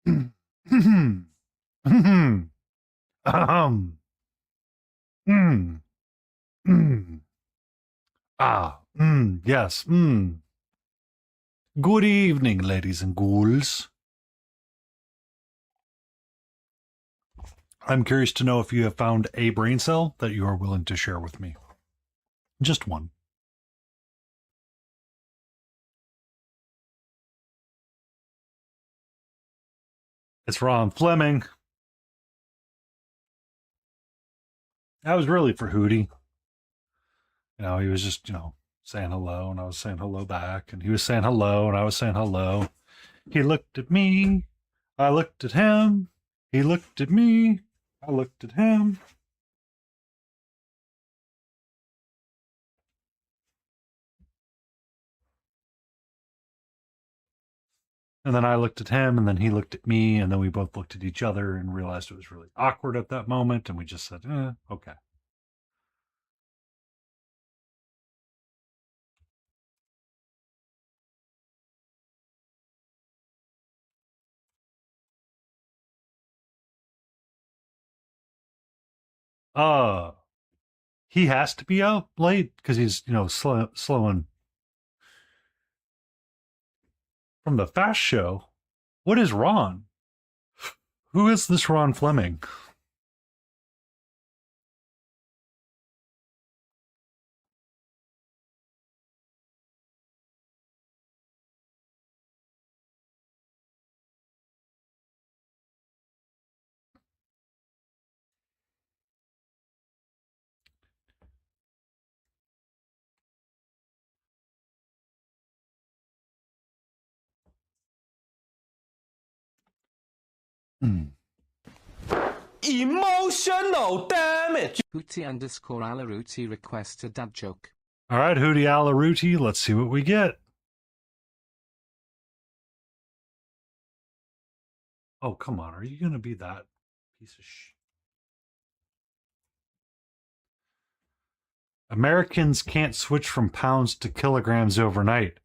Ahem. Mm, mm. Yes. Good evening, ladies and ghouls. I'm curious to know if you have found a brain cell that you are willing to share with me. Just one. It's Ron Fleming. That was really for Hootie. He was just, saying hello, and I was saying hello back, and he was saying hello, and I was saying hello. He looked at me. I looked at him. He looked at me. I looked at him. And then I looked at him, and then he looked at me, and then we both looked at each other and realized it was really awkward at that moment, and we just said, okay. Uh, he has to be out late because he's, slowing from the fast show. What is Ron? Who is this Ron Fleming? Hmm. Emotional damage. Hootie underscore Alaruti requests a dad joke. All right, Hootie Alaruti, let's see what we get. Oh, come on. Are you going to be that piece of shit? Americans can't switch from pounds to kilograms overnight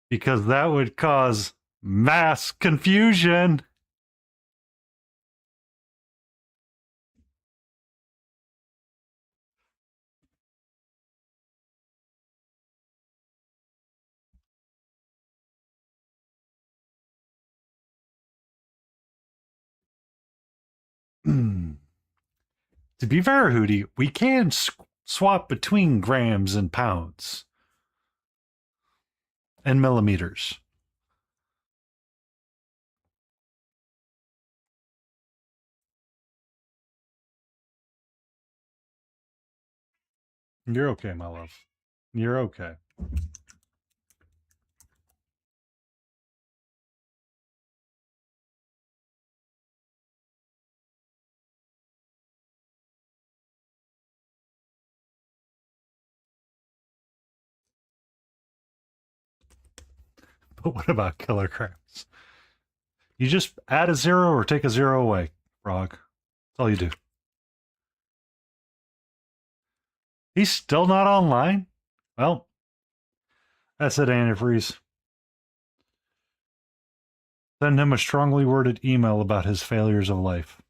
because that would cause mass confusion. To be fair, Hootie, we can swap between grams and pounds and millimeters. You're okay, my love. You're okay. But what about kilograms? You just add a zero or take a zero away, Frog. That's all you do. He's still not online? Well, that's it, antifreeze. Send him a strongly worded email about his failures of life.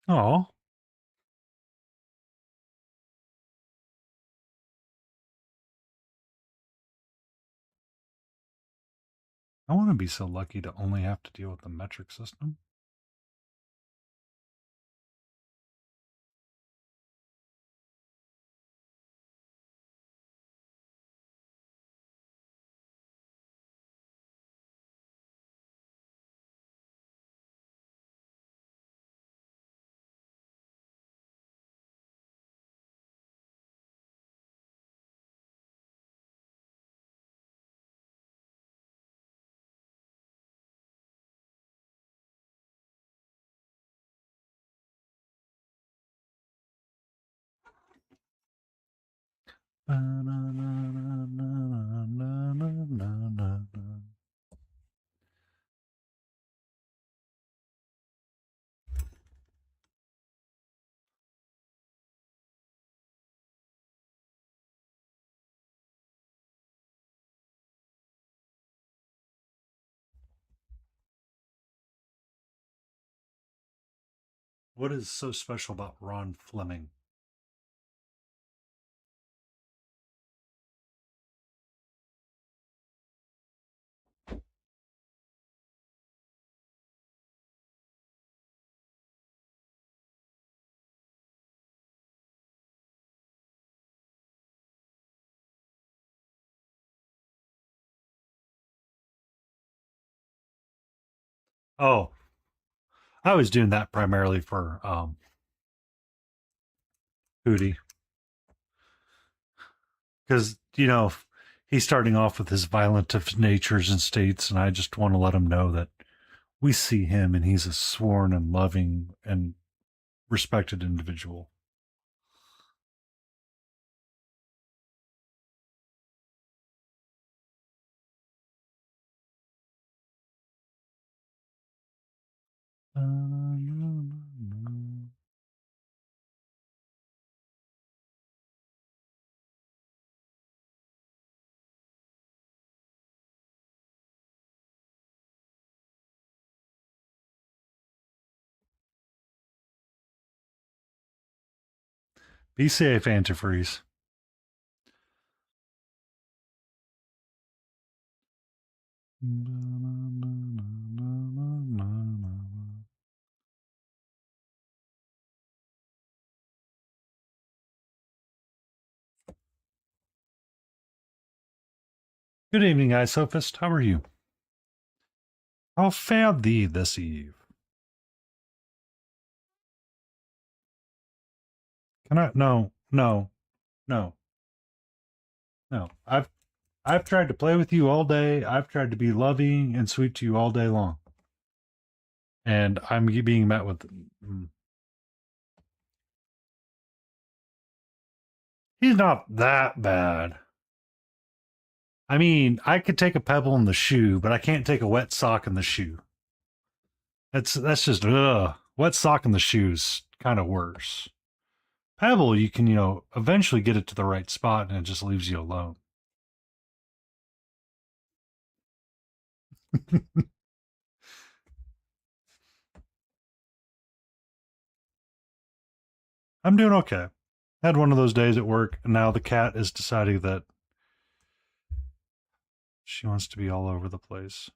Oh, I want to be so lucky to only have to deal with the metric system. What is so special about Ron Fleming? Oh, I was doing that primarily for Hootie because he's starting off with his violent of natures and states, and I just want to let him know that we see him and he's a sworn and loving and respected individual. Be safe, antifreeze. Good evening, Isophist. How are you? How fare thee this eve? Can I? No, no, no, no. I've tried to play with you all day. I've tried to be loving and sweet to you all day long, and I'm being met with. He's not that bad. I mean, I could take a pebble in the shoe, but I can't take a wet sock in the shoe. That's just wet sock in the shoes kind of worse. Pebble, you can eventually get it to the right spot, and it just leaves you alone. I'm doing okay. Had one of those days at work, and now the cat is deciding that she wants to be all over the place.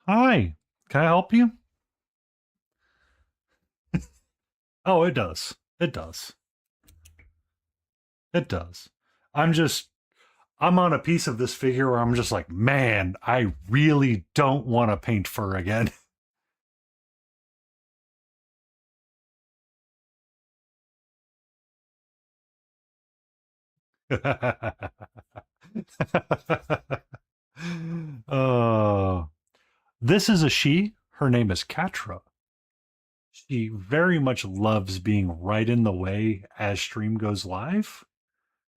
Hi, can I help you? Oh, it does. It does. It does. I'm just, I'm on a piece of this figure where I'm just like, man, I really don't want to paint fur again. uh, this is a she. Her name is Katra. She very much loves being right in the way as stream goes live.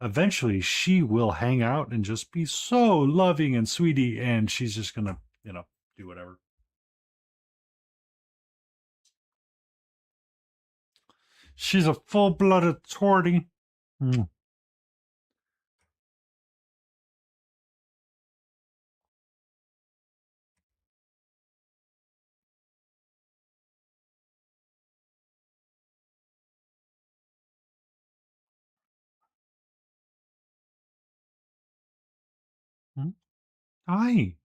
Eventually, she will hang out and just be so loving and sweetie, and she's just gonna, do whatever. She's a full-blooded tortie. Mm. Mm. Hi,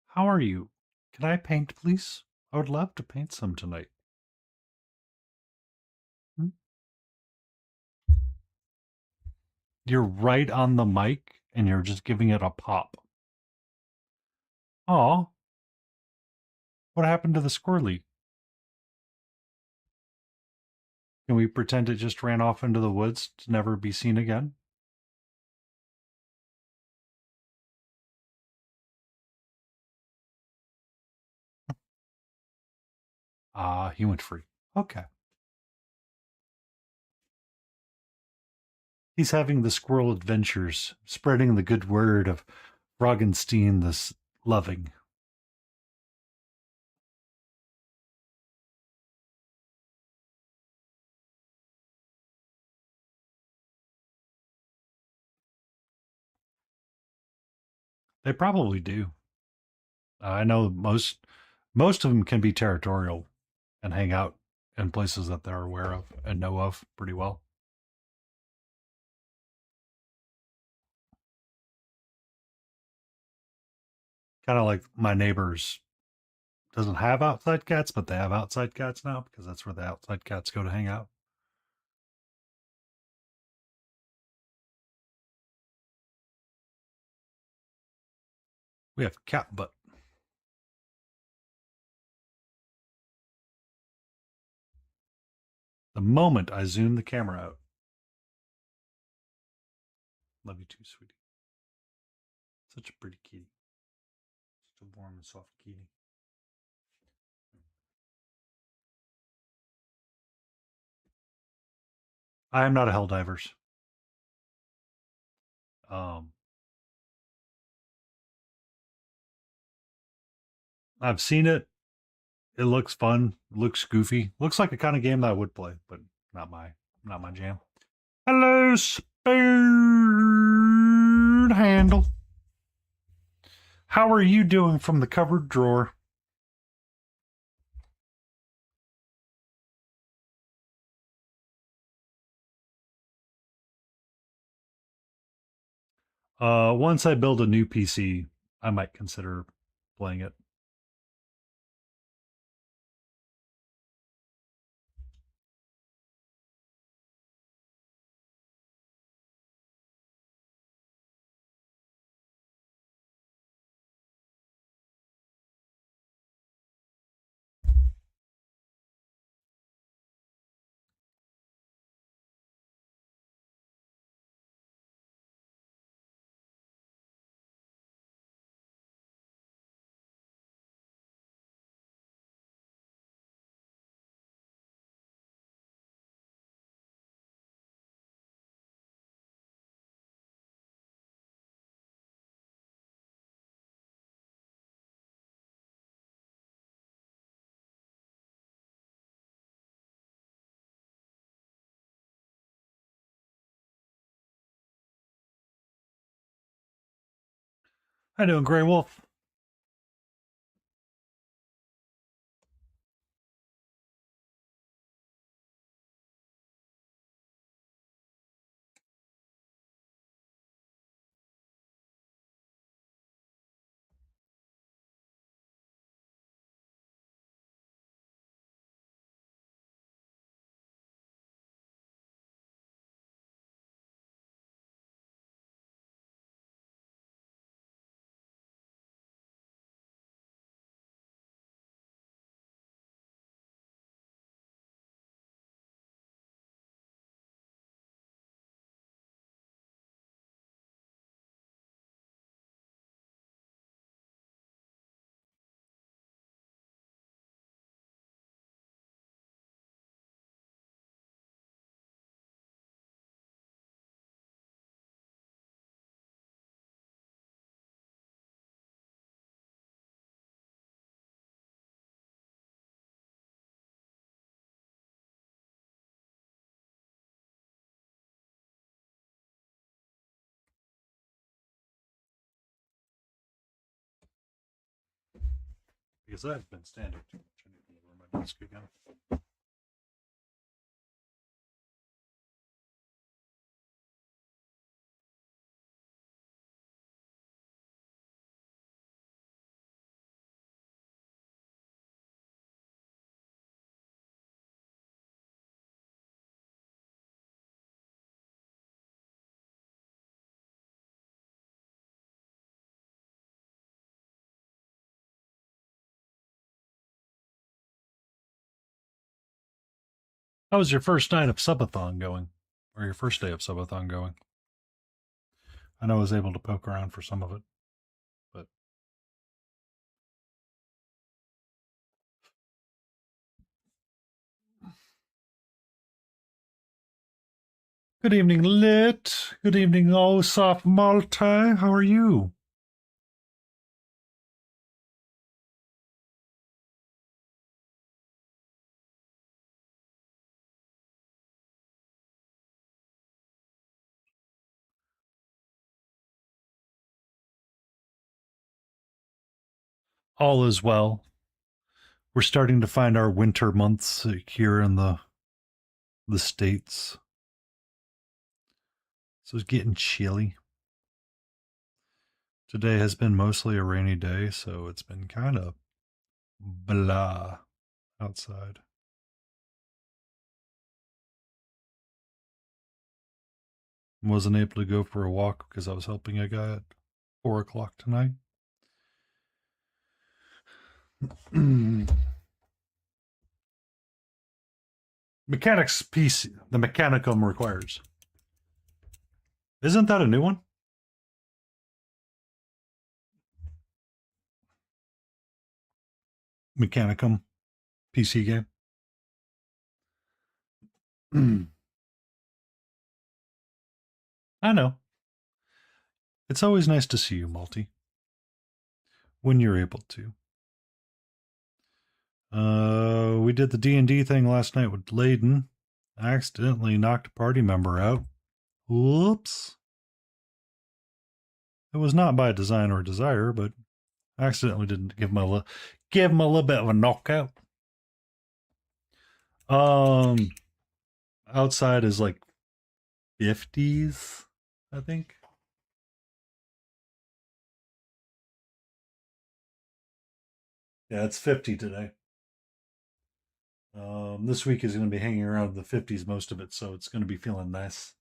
how are you? Can I paint, please? I would love to paint some tonight. Mm. You're right on the mic, and you're just giving it a pop. Aw, what happened to the squirrely? Can we pretend it just ran off into the woods to never be seen again? Ah, he went free. Okay. He's having the squirrel adventures, spreading the good word of Roggenstein this loving. They probably do. I know most of them can be territorial and hang out in places that they're aware of and know of pretty well. Kind of like my neighbors doesn't have outside cats, but they have outside cats now because that's where the outside cats go to hang out. We have cat butt. The moment I zoom the camera out. Love you too, sweetie. Such a pretty kitty. Such a warm and soft kitty. I am not a Helldivers. Um, I've seen it. It looks fun. It looks goofy. Looks like a kind of game that I would play, but not my jam. Hello, spoon handle. How are you doing from the cupboard drawer? Once I build a new PC, I might consider playing it. How you doing, Grey Wolf? Because I've been standing too much. I need to lower my desk again. How was your first night of subathon going? Or your first day of subathon going? I know I was able to poke around for some of it, but good evening, Lit. Good evening, oh soft Malta. How are you? All is well. We're starting to find our winter months here in the States. So it's getting chilly. Today has been mostly a rainy day, so it's been kind of blah outside. Wasn't able to go for a walk because I was helping a guy at 4 o'clock tonight. Mechanics piece, the Mechanicum requires. Isn't that a new one? Mechanicum PC game. I know. It's always nice to see you, Multi, when you're able to. We did the D&D thing last night with Layden. I accidentally knocked a party member out. Whoops. It was not by design or desire, but I accidentally didn't give him a little bit of a knockout. Outside is like 50s, I think. Yeah, it's 50 today. This week is going to be hanging around the 50s most of it, so it's going to be feeling nice.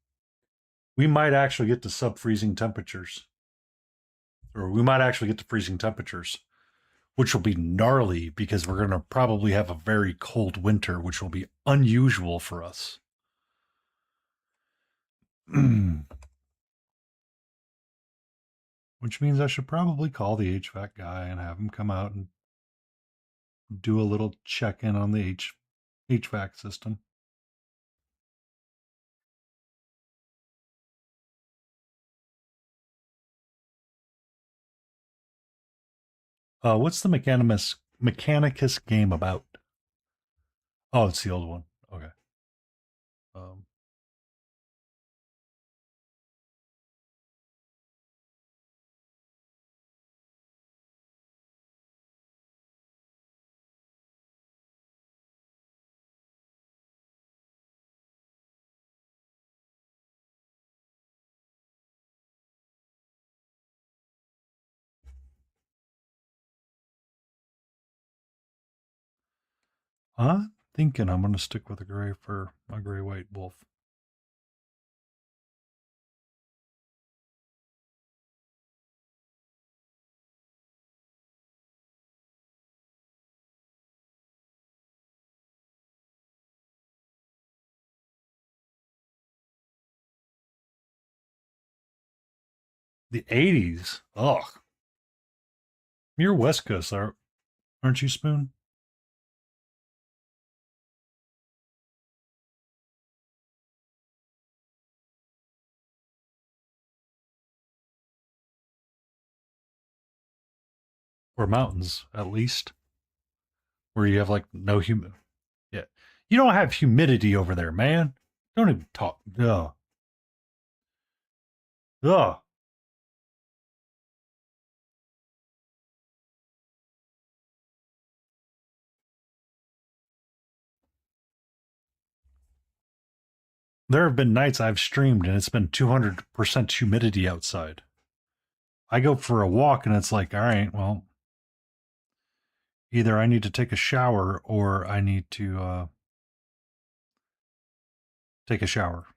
We might actually get to sub-freezing temperatures. Or we might actually get to freezing temperatures, which will be gnarly because we're going to probably have a very cold winter, which will be unusual for us. Which means I should probably call the HVAC guy and have him come out and do a little check-in on the HVAC system. What's the Mechanicus game about? Oh, it's the old one. Okay. Um, I'm thinking I'm going to stick with a gray for a gray-white wolf. The 80s? Ugh. You're West Coast, aren't you, Spoon? Or mountains, at least, where you have like no humid. Yeah, you don't have humidity over there, man. Don't even talk. Ugh. Ugh. There have been nights I've streamed and it's been 200% humidity outside. I go for a walk and it's like, all right, well, either I need to take a shower or I need to take a shower.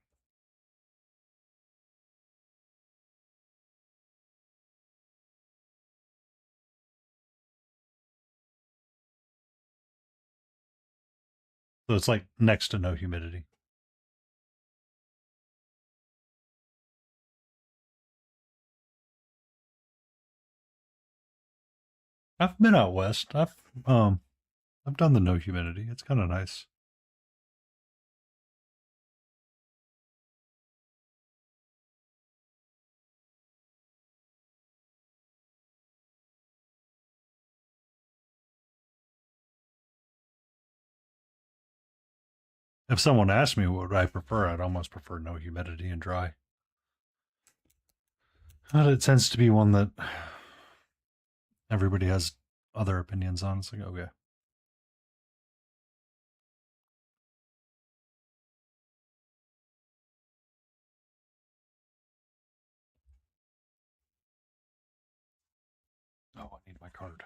So it's like next to no humidity. I've been out west. I've done the no humidity. It's kind of nice. If someone asked me what I prefer, I'd almost prefer no humidity and dry. But it tends to be one that everybody has other opinions on. It's like, okay. Oh, I need my card.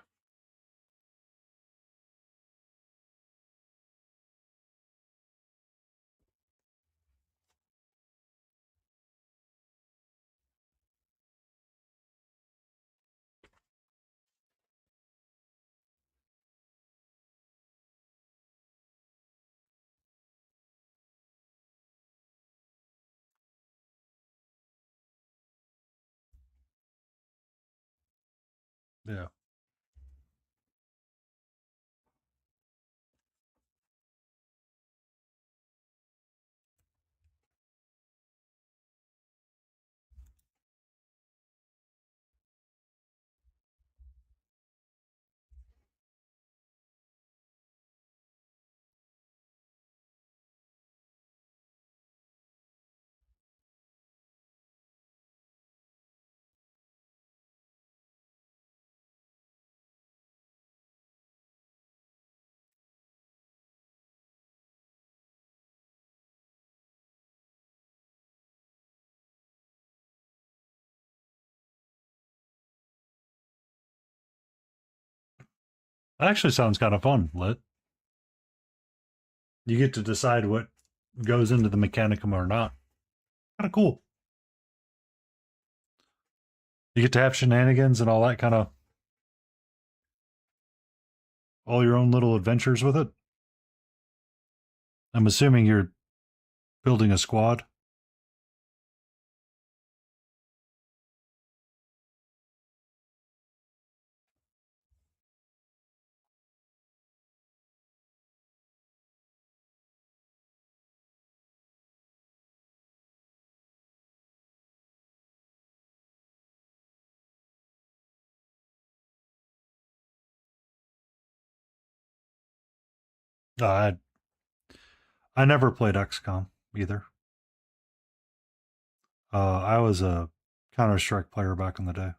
Yeah. That actually sounds kind of fun, Lit. You get to decide what goes into the mechanicum or not. Kind of cool. You get to have shenanigans and all that kind of, all your own little adventures with it. I'm assuming you're building a squad. I I never played XCOM either. I was a Counter Strike player back in the day.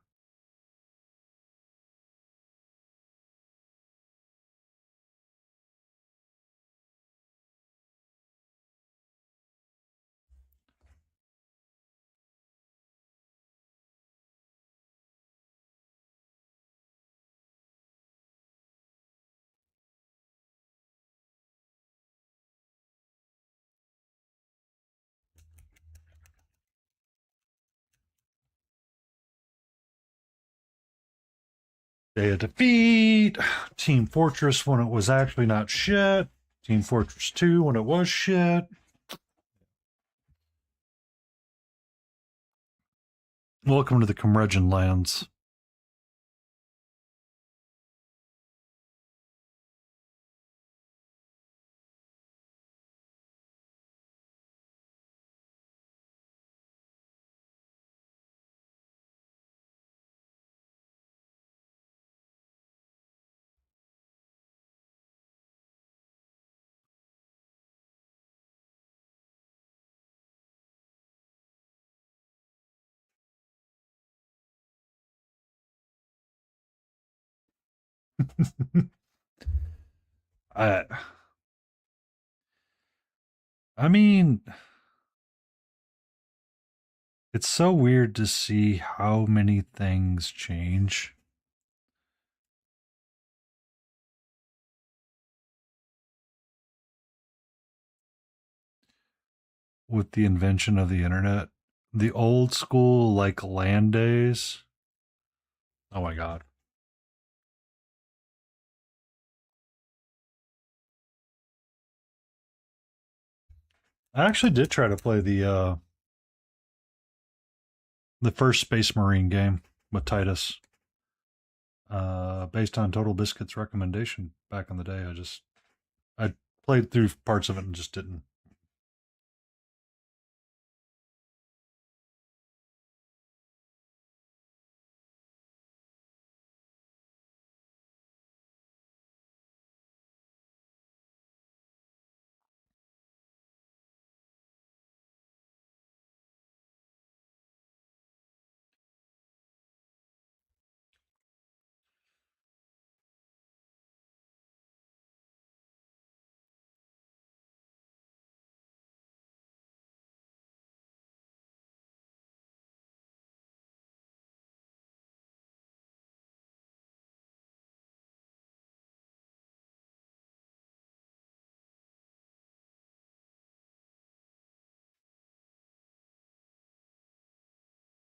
Day of Defeat, Team Fortress when it was actually not shit, Team Fortress 2 when it was shit. Welcome to the Comregen lands. I I mean, it's so weird to see how many things change. With the invention of the internet. The old school, like, LAN days. Oh my God. I actually did try to play the first Space Marine game with Titus, based on Total Biscuit's recommendation back in the day. I played through parts of it and just didn't.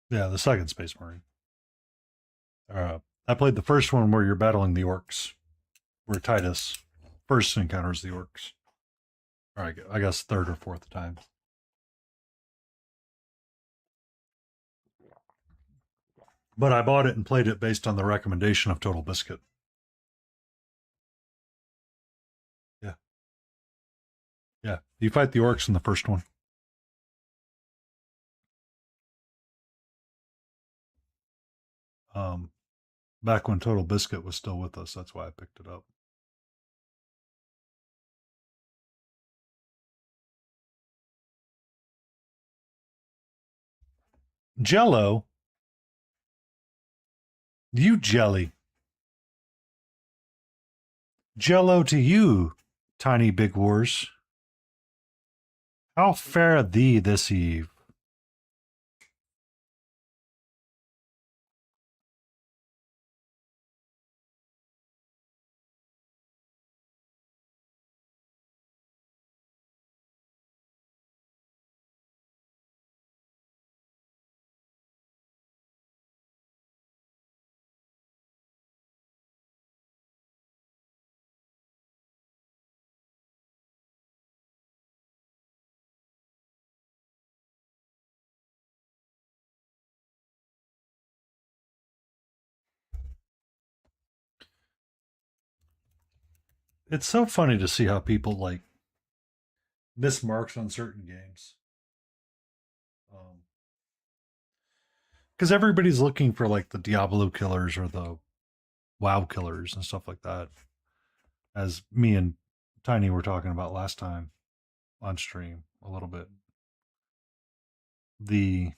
Yeah, the second Space Marine. I played the first one where you're battling the orcs, where Titus first encounters the orcs. Or I guess third or fourth time. But I bought it and played it based on the recommendation of Total Biscuit. Yeah. Yeah. You fight the orcs in the first one. Um, Back when Total Biscuit was still with us, that's why I picked it up. Jello, you jelly. Jello to you, tiny big wars. How fare thee this eve? It's so funny to see how people like miss marks on certain games. Because everybody's looking for like the Diablo killers or the WoW killers and stuff like that. As me and Tiny were talking about last time on stream a little bit. The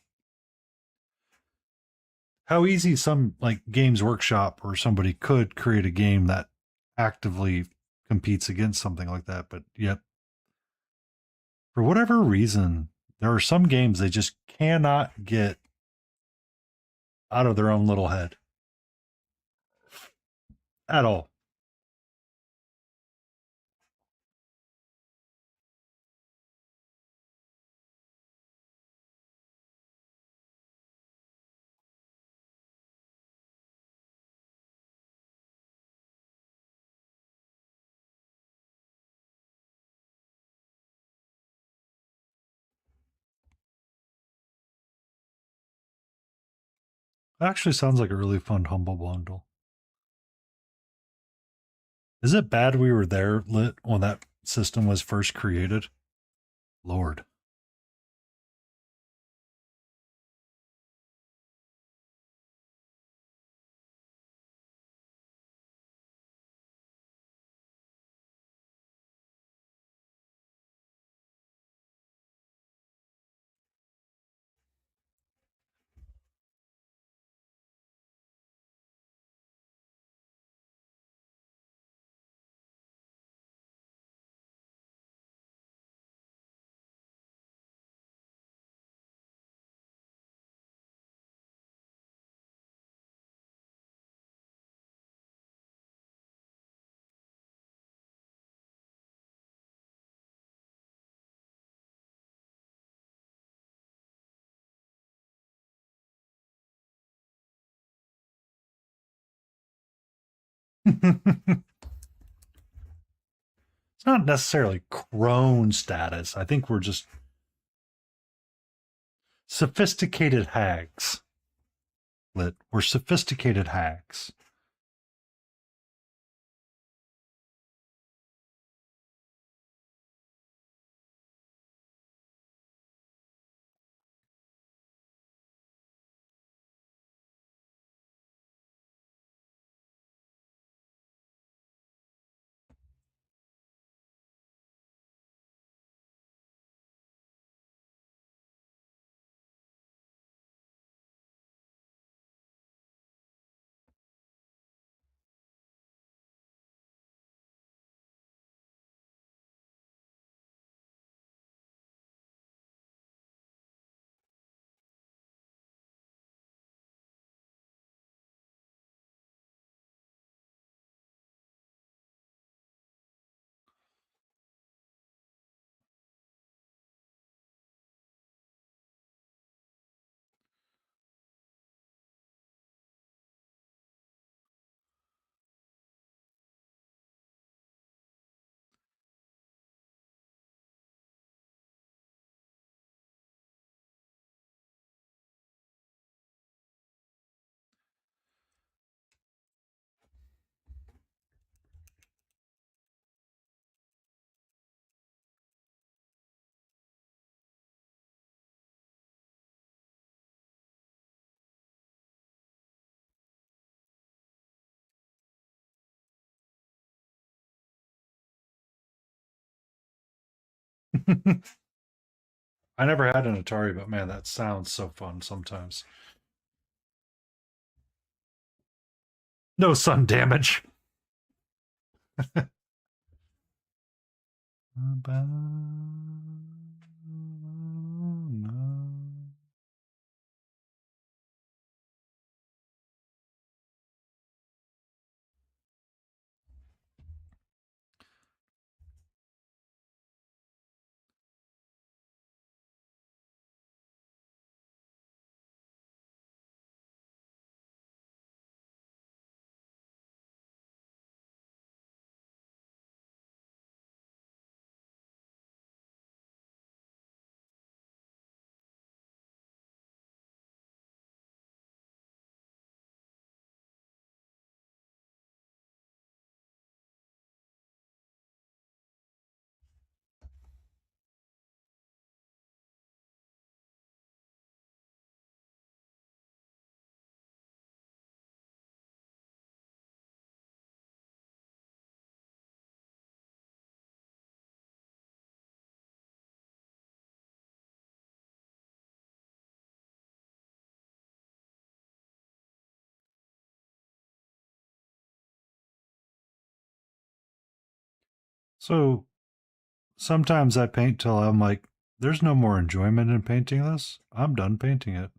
how easy some like Games Workshop or somebody could create a game that actively competes against something like that, but yet for whatever reason, there are some games they just cannot get out of their own little head at all. Actually sounds like a really fun humble bundle. Is it bad we were there lit when that system was first created? Lord. It's not necessarily crone status. I think we're just sophisticated hags. We're sophisticated hags. I never had an Atari, but man, that sounds so fun sometimes. No sun damage. So sometimes I paint till I'm like, there's no more enjoyment in painting this. I'm done painting it.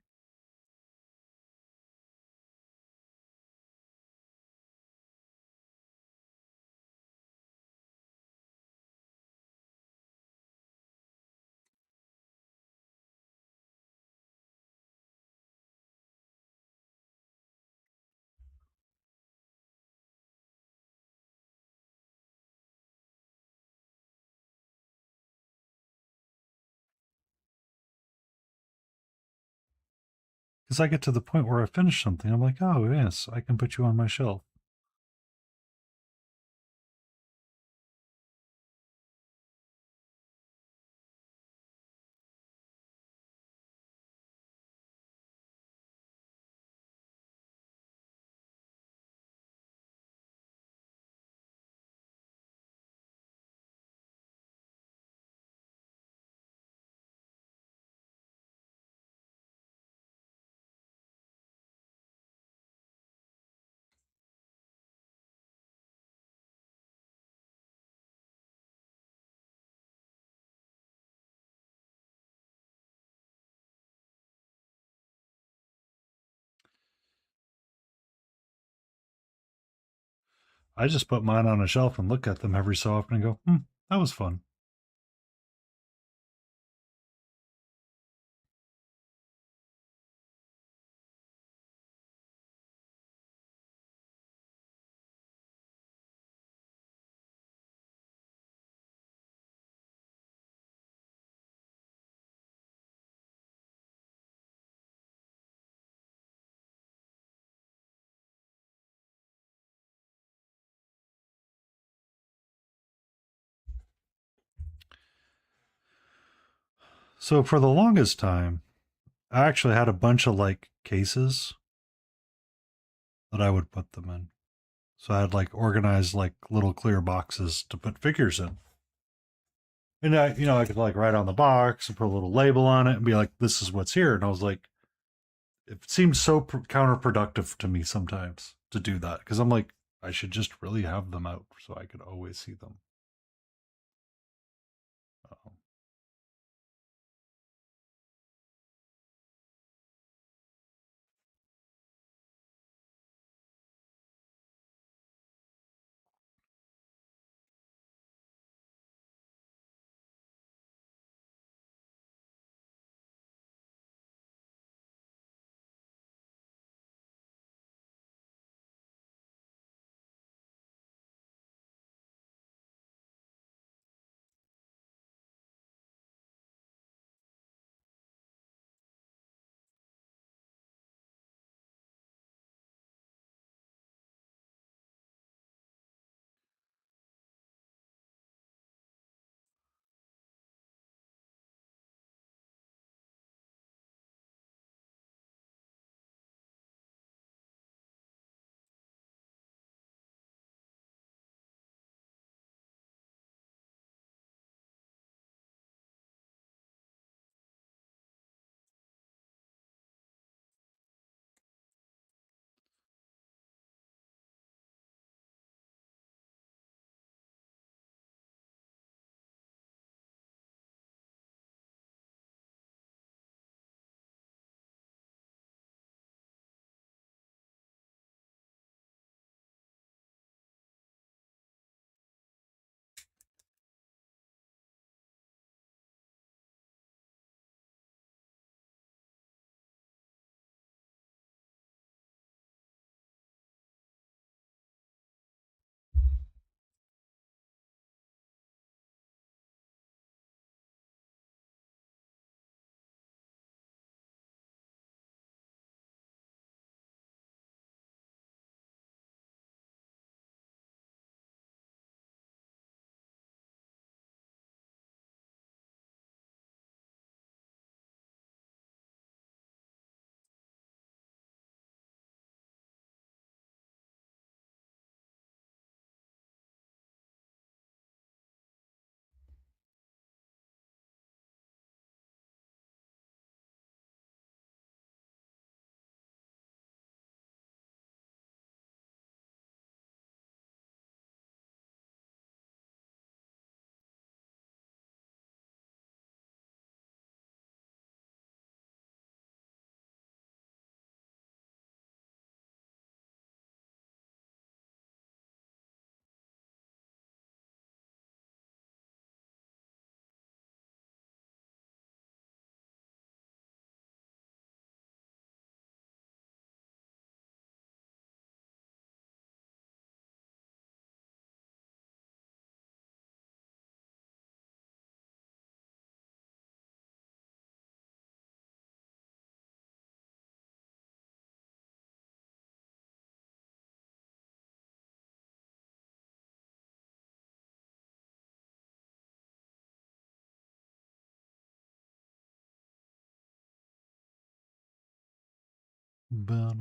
Because I get to the point where I finish something, I'm like, oh, yes, I can put you on my shelf. I just put mine on a shelf and look at them every so often and go, that was fun. So for the longest time, I actually had a bunch of like cases that I would put them in. So I had like organized like little clear boxes to put figures in. And I could like write on the box and put a little label on it and be like, this is what's here. And I was like, it seems so counterproductive to me sometimes to do that because I'm like, I should just really have them out so I could always see them. Um, but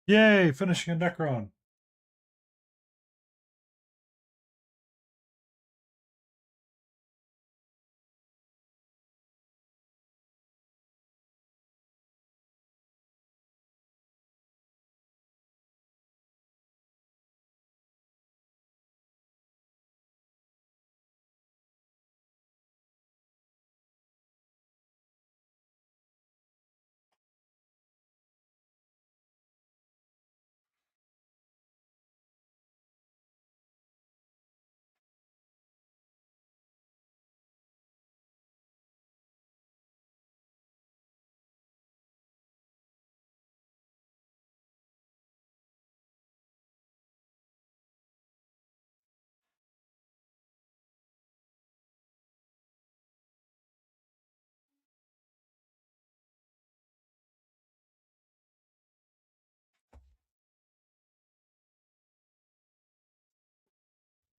Yay, finishing a Necron.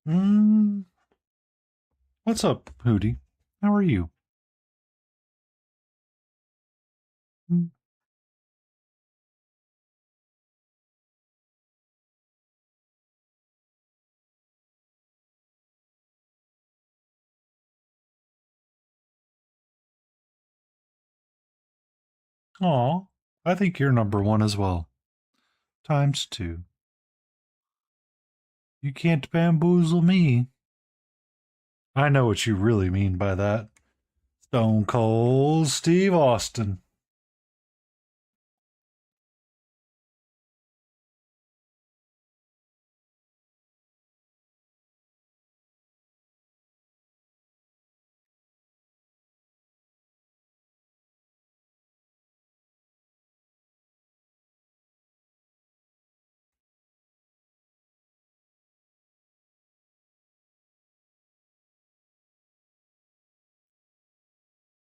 Mm, what's up, Hootie? How are you? Mm. Aw, I think you're number one as well. Times two. You can't bamboozle me. I know what you really mean by that. Stone Cold Steve Austin.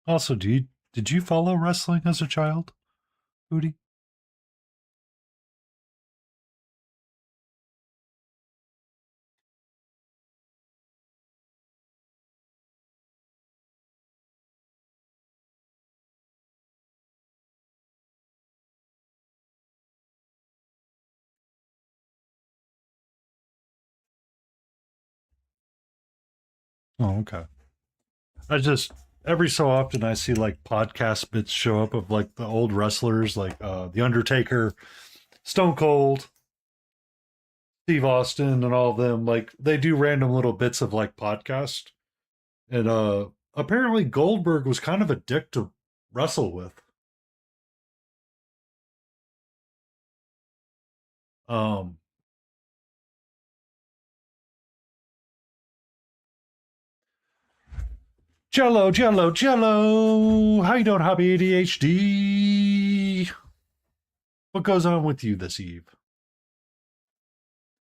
Also, did you follow wrestling as a child, Hootie? Oh, okay. I just every so often I see like podcast bits show up of like the old wrestlers like The Undertaker, Stone Cold, Steve Austin, and all of them. Like they do random little bits of like podcast. And apparently Goldberg was kind of a dick to wrestle with. Um Jello, Jello, Jello. How you doing, Hobby ADHD? What goes on with you this eve?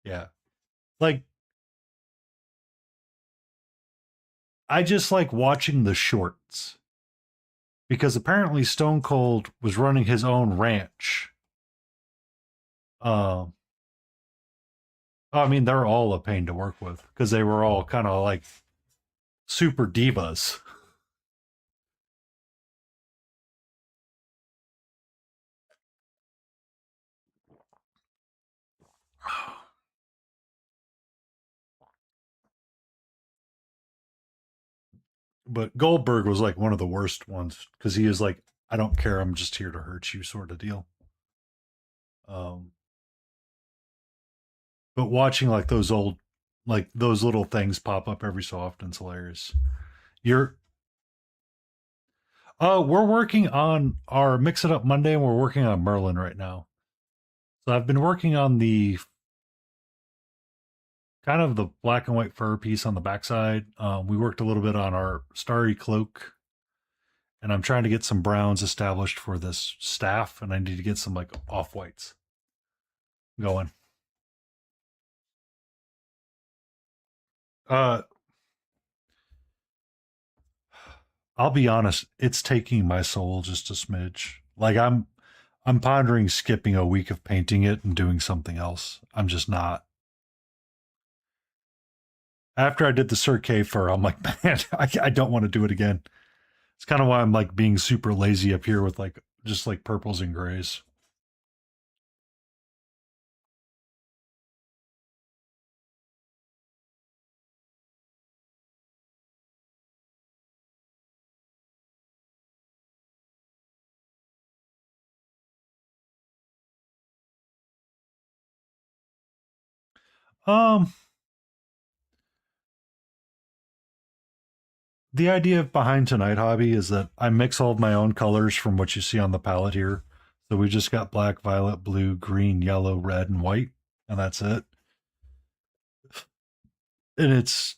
Yeah. Like I just like watching the shorts because apparently Stone Cold was running his own ranch. Um I mean they're all a pain to work with because they were all kind of like super divas. But Goldberg was like one of the worst ones because he is like, I don't care, I'm just here to hurt you, sort of deal. Um, but watching like those old, like those little things pop up every so often is hilarious. You're, we're working on our Mix It Up Monday, and we're working on Merlin right now. So I've been working on the kind of the black and white fur piece on the backside. We worked a little bit on our starry cloak, and I'm trying to get some browns established for this staff, and I need to get some like off whites going. Uh, I'll be honest, it's taking my soul just a smidge. Like I'm pondering skipping a week of painting it and doing something else. I'm just not. After I did the Sir K fur, I'm like, man, I don't want to do it again. It's kind of why I'm like being super lazy up here with like just like purples and grays. Um, the idea behind Tonight Hobby is that I mix all of my own colors from what you see on the palette here. So we just got black, violet, blue, green, yellow, red, and white, and that's it. And it's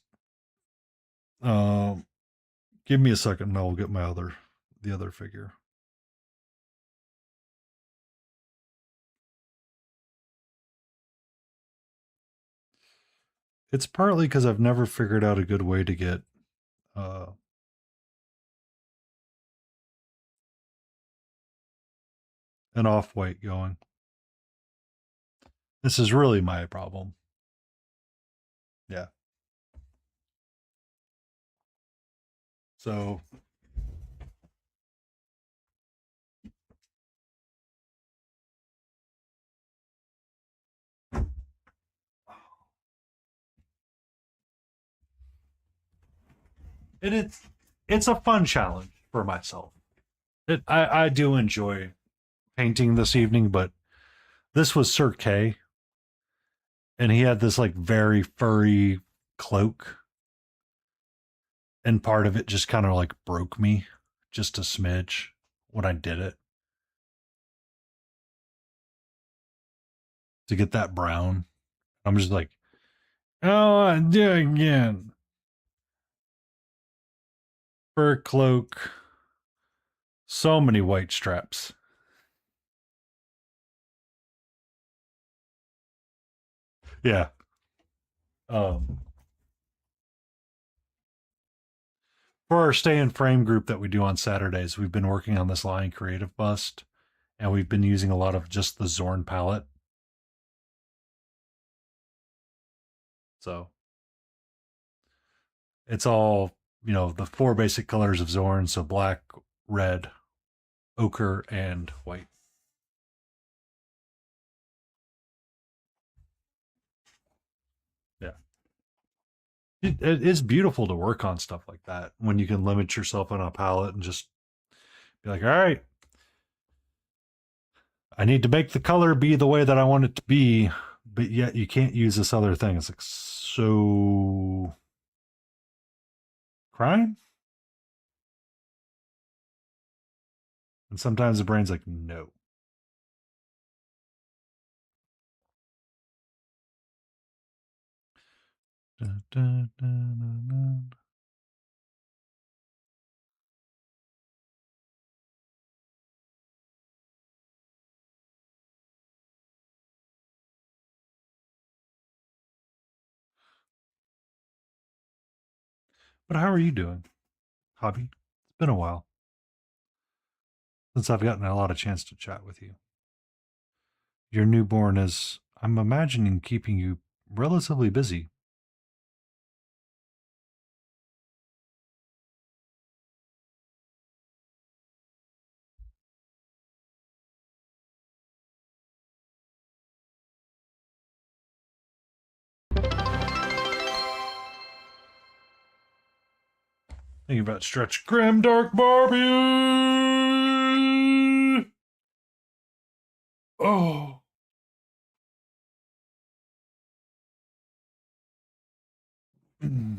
um, give me a second, and I'll get the other figure. It's partly because I've never figured out a good way to get uh, an off-white going. This is really my problem. Yeah. So and it's a fun challenge for myself. I do enjoy painting this evening, but this was Sir K, and he had this like very furry cloak, and part of it just kind of like broke me just a smidge when I did it to get that brown. I'm just like, oh, I do it again. Fur cloak, so many white straps. Yeah. Um, for our stay in frame group that we do on Saturdays, we've been working on this Lion Creative bust, and we've been using a lot of just the Zorn palette. So it's all, the four basic colors of Zorn. So black, red, ochre, and white. Yeah. It is beautiful to work on stuff like that when you can limit yourself on a palette and just be like, all right, I need to make the color be the way that I want it to be, but yet you can't use this other thing. It's like, so crime? And sometimes the brain's like, no. Dun, dun, dun, dun, dun. But how are you doing, Hobby? It's been a while since I've gotten a lot of chance to chat with you. Your newborn is, I'm imagining, keeping you relatively busy. Thinking about Stretch Grim Dark Barbie. Oh. Mm.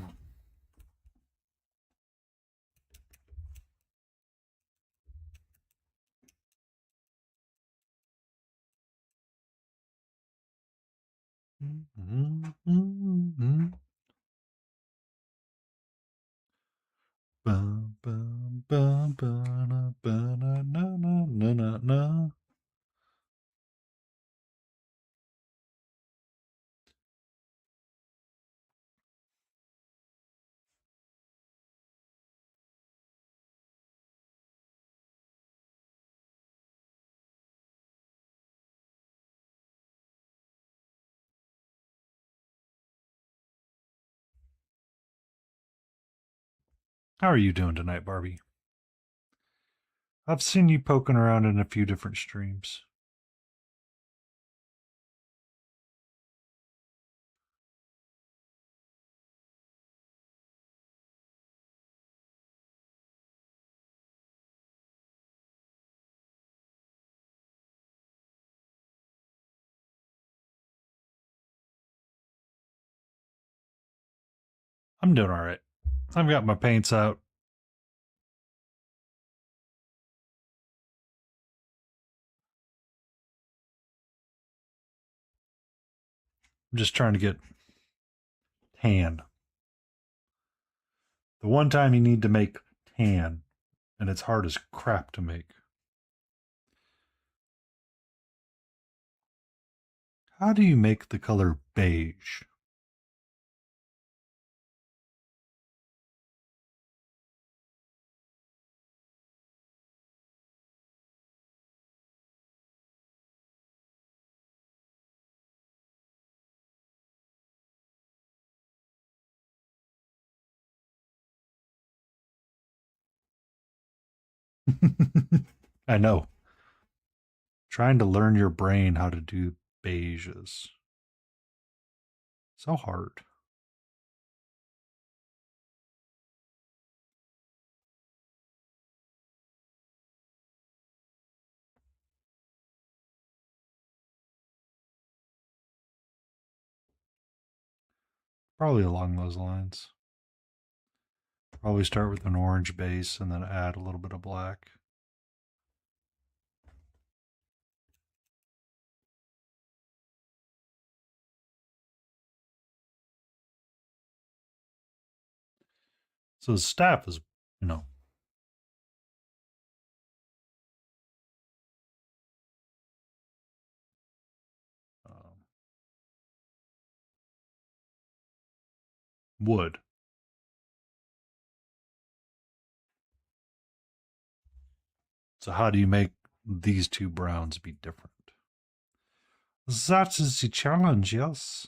Mm, mm, mm. Bum, bum, bum, ba-na, ba-na, na, na, na, na, na. How are you doing tonight, Barbie? I've seen you poking around in a few different streams. I'm doing all right. I've got my paints out. I'm just trying to get tan. The one time you need to make tan, and it's hard as crap to make. How do you make the color beige? I know. Trying to learn your brain how to do beiges. So hard. Probably along those lines. Probably start with an orange base and then add a little bit of black. So the staff is, you know, um, wood. So how do you make these two browns be different? That is the challenge, yes.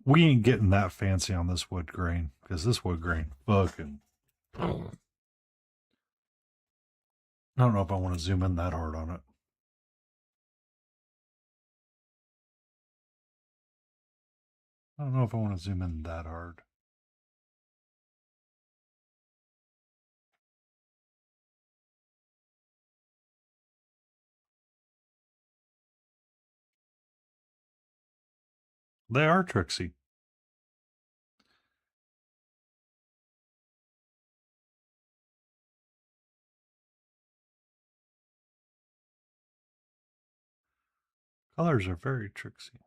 We ain't getting that fancy on this wood grain because this wood grain fucking. I don't know if I want to zoom in that hard on it. I don't know if I want to zoom in that hard. They are tricksy. Colors are very tricksy.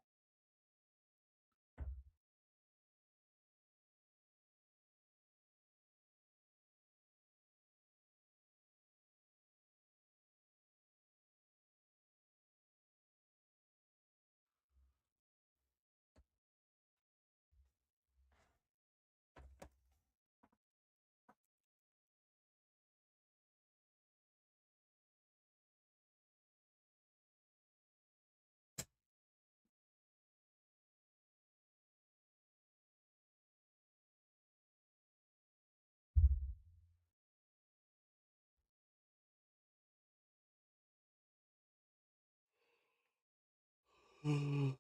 Hmm.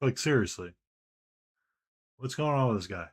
Like, seriously. What's going on with this guy?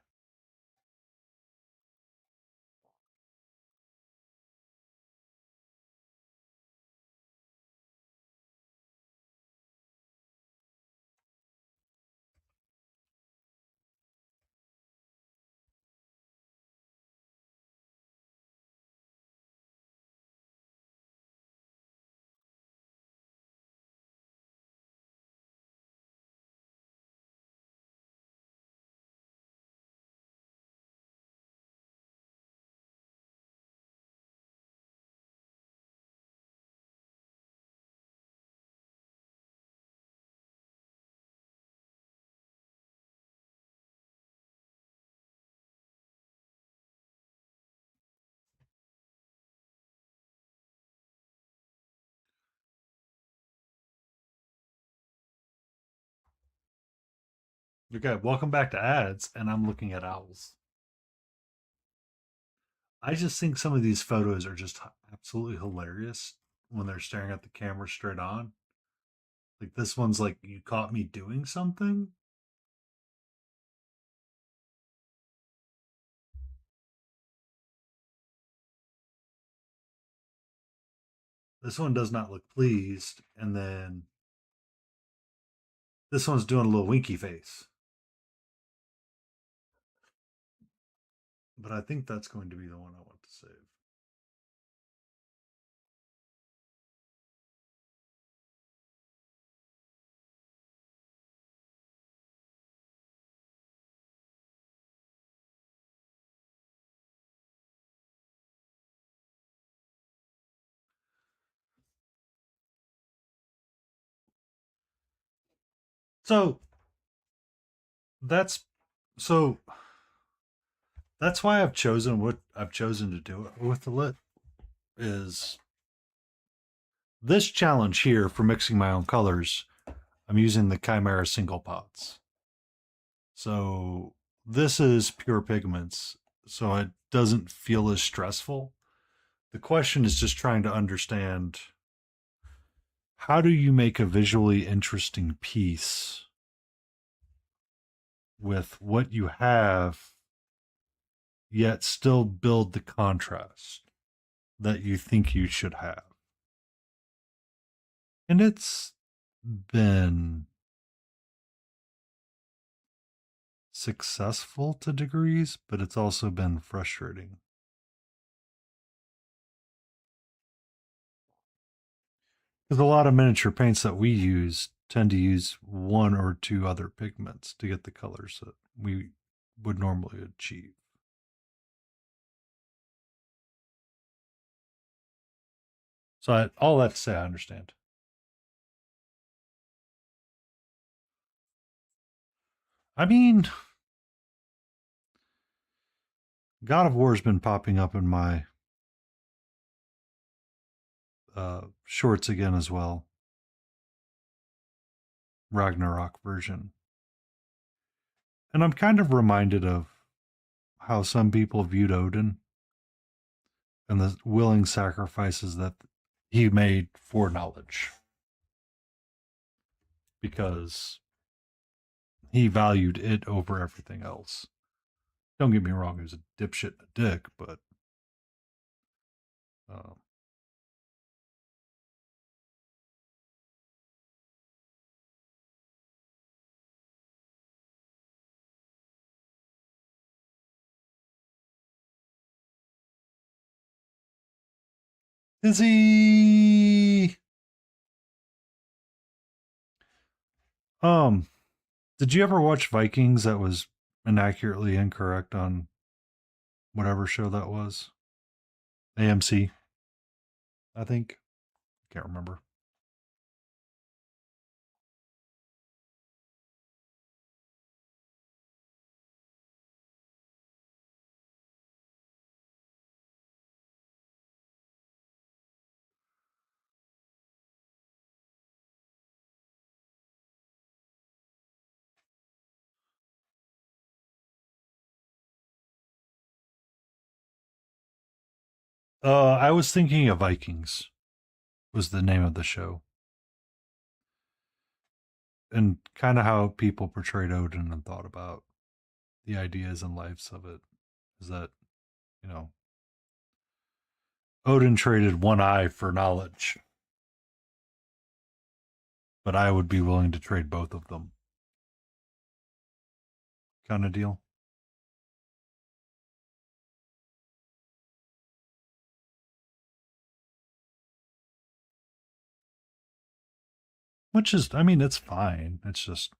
Okay, welcome back to ads, and I'm looking at owls. I just think some of these photos are just absolutely hilarious when they're staring at the camera straight on. Like this one's like, you caught me doing something. This one does not look pleased. And then this one's doing a little winky face. But I think that's going to be the one I want to save. So that's so that's why I've chosen what I've chosen to do with the lit is this challenge here for mixing my own colors. I'm using the Chimera single pots. So this is pure pigments, so it doesn't feel as stressful. The question is just trying to understand, how do you make a visually interesting piece with what you have, yet still build the contrast that you think you should have. And it's been successful to degrees, but it's also been frustrating. Because a lot of miniature paints that we use tend to use one or two other pigments to get the colors that we would normally achieve. So all that to say, I understand. I mean, God of War has been popping up in my shorts again as well. Ragnarok version. And I'm kind of reminded of how some people viewed Odin and the willing sacrifices that he made for knowledge. Because he valued it over everything else. Don't get me wrong, he was a dipshit and a dick, but um, is he? Um, did you ever watch Vikings that was inaccurately incorrect on whatever show that was? AMC, I think. Can't remember. I was thinking of Vikings was the name of the show. and kind of how people portrayed Odin and thought about the ideas and lives of it is that, you know, Odin traded one eye for knowledge, but I would be willing to trade both of them. Kind of deal. Which is, I mean, it's fine. It's just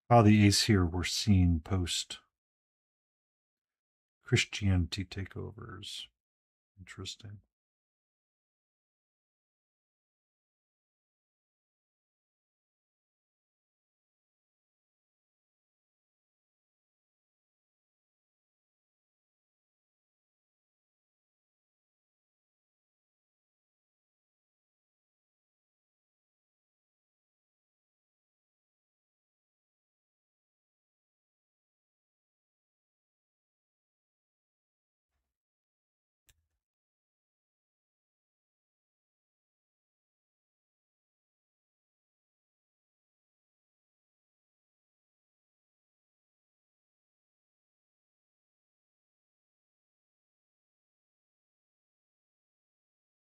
how the Aesir were seen post Christianity takeovers. Interesting.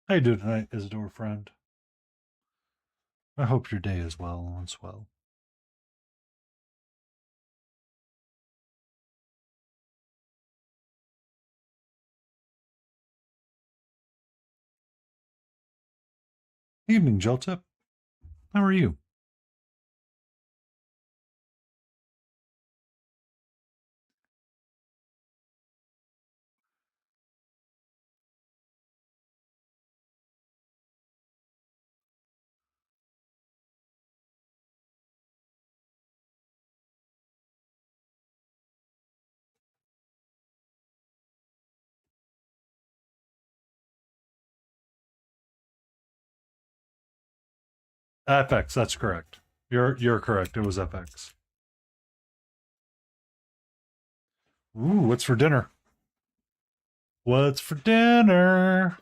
How you doing tonight, Isidore friend? I hope your day is well and swell. Evening, Jeltip. How are you? FX, that's correct. You're correct. It was FX. Ooh, what's for dinner? What's for dinner?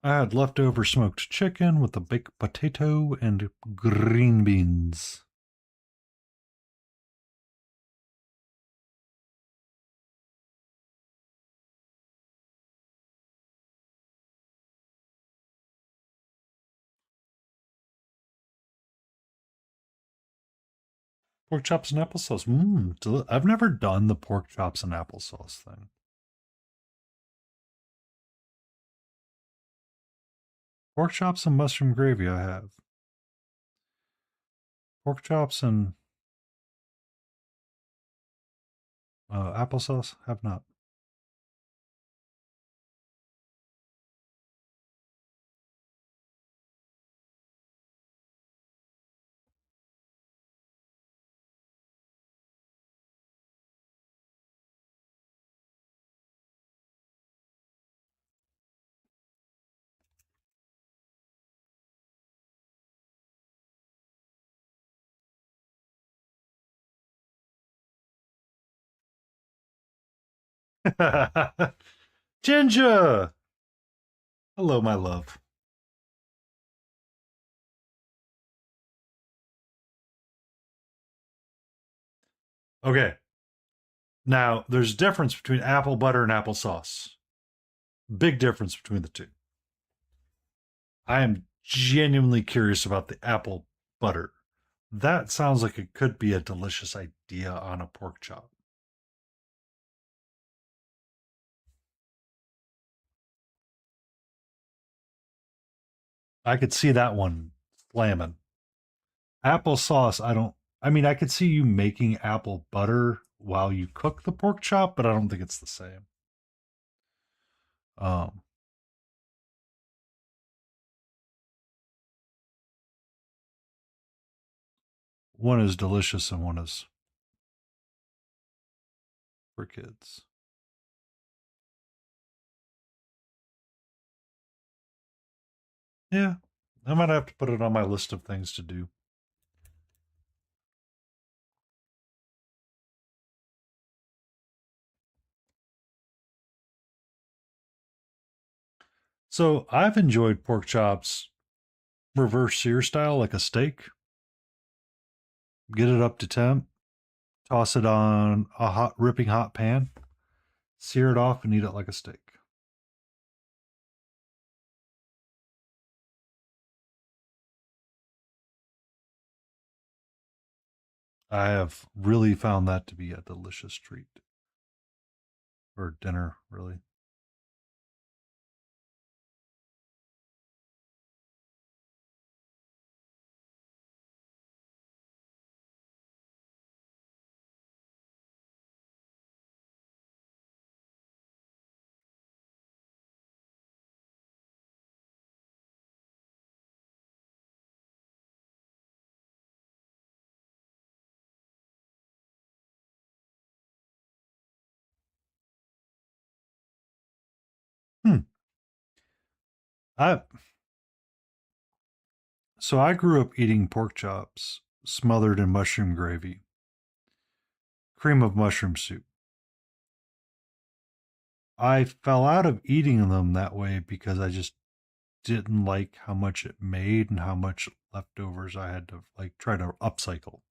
I had leftover smoked chicken with a baked potato and green beans. Pork chops and applesauce. I've never done the pork chops and applesauce thing. Pork chops and mushroom gravy, I have. Pork chops and applesauce, have not. Ginger! Hello, my love. Okay. Now, there's a difference between apple butter and applesauce. Big difference between the two. I am genuinely curious about the apple butter. That sounds like it could be a delicious idea on a pork chop. I could see that one slamming. Applesauce, I don't. I mean, I could see you making apple butter while you cook the pork chop, but I don't think it's the same. Um, one is delicious and one is for kids. Yeah, I might have to put it on my list of things to do. So I've enjoyed pork chops reverse sear style, like a steak. Get it up to temp, toss it on a hot, ripping hot pan, sear it off, and eat it like a steak. I have really found that to be a delicious treat for dinner, really. Hmm. I so I grew up eating pork chops smothered in mushroom gravy, cream of mushroom soup. I fell out of eating them that way because I just didn't like how much it made and how much leftovers I had to like try to upcycle.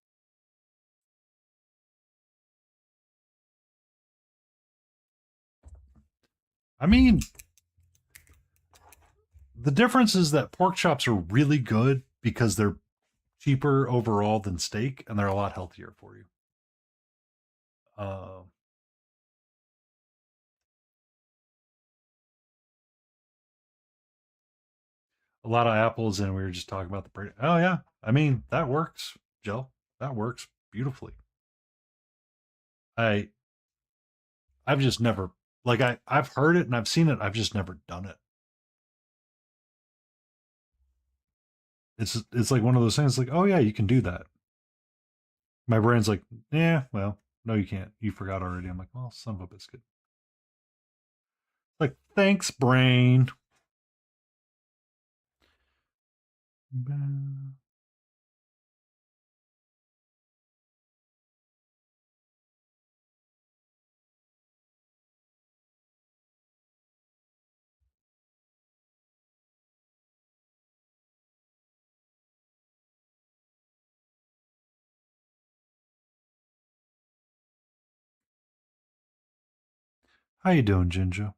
I mean, the difference is that pork chops are really good because they're cheaper overall than steak and they're a lot healthier for you. Uh, a lot of apples, and we were just talking about the bread. Oh yeah, I mean that works, Joe. That works beautifully. I I've just never like I've heard it and I've seen it. I've just never done it. It's like one of those things like, oh yeah, you can do that. My brain's like, yeah, well, no, you can't. You forgot already. I'm like, well, son of a biscuit. Like, thanks, brain. How you doing, Ginger?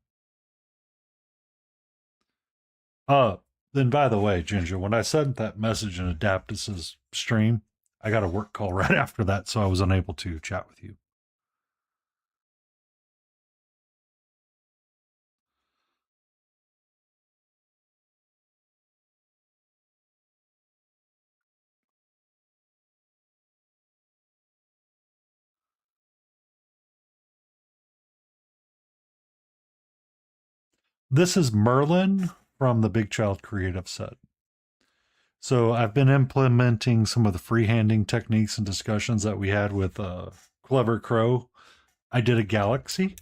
Uh, then by the way, Ginger, when I sent that message in Adaptus's stream, I got a work call right after that, so I was unable to chat with you. This is Merlin from the Big Child Creative set. So I've been implementing some of the freehanding techniques and discussions that we had with Clever Crow. I did a galaxy.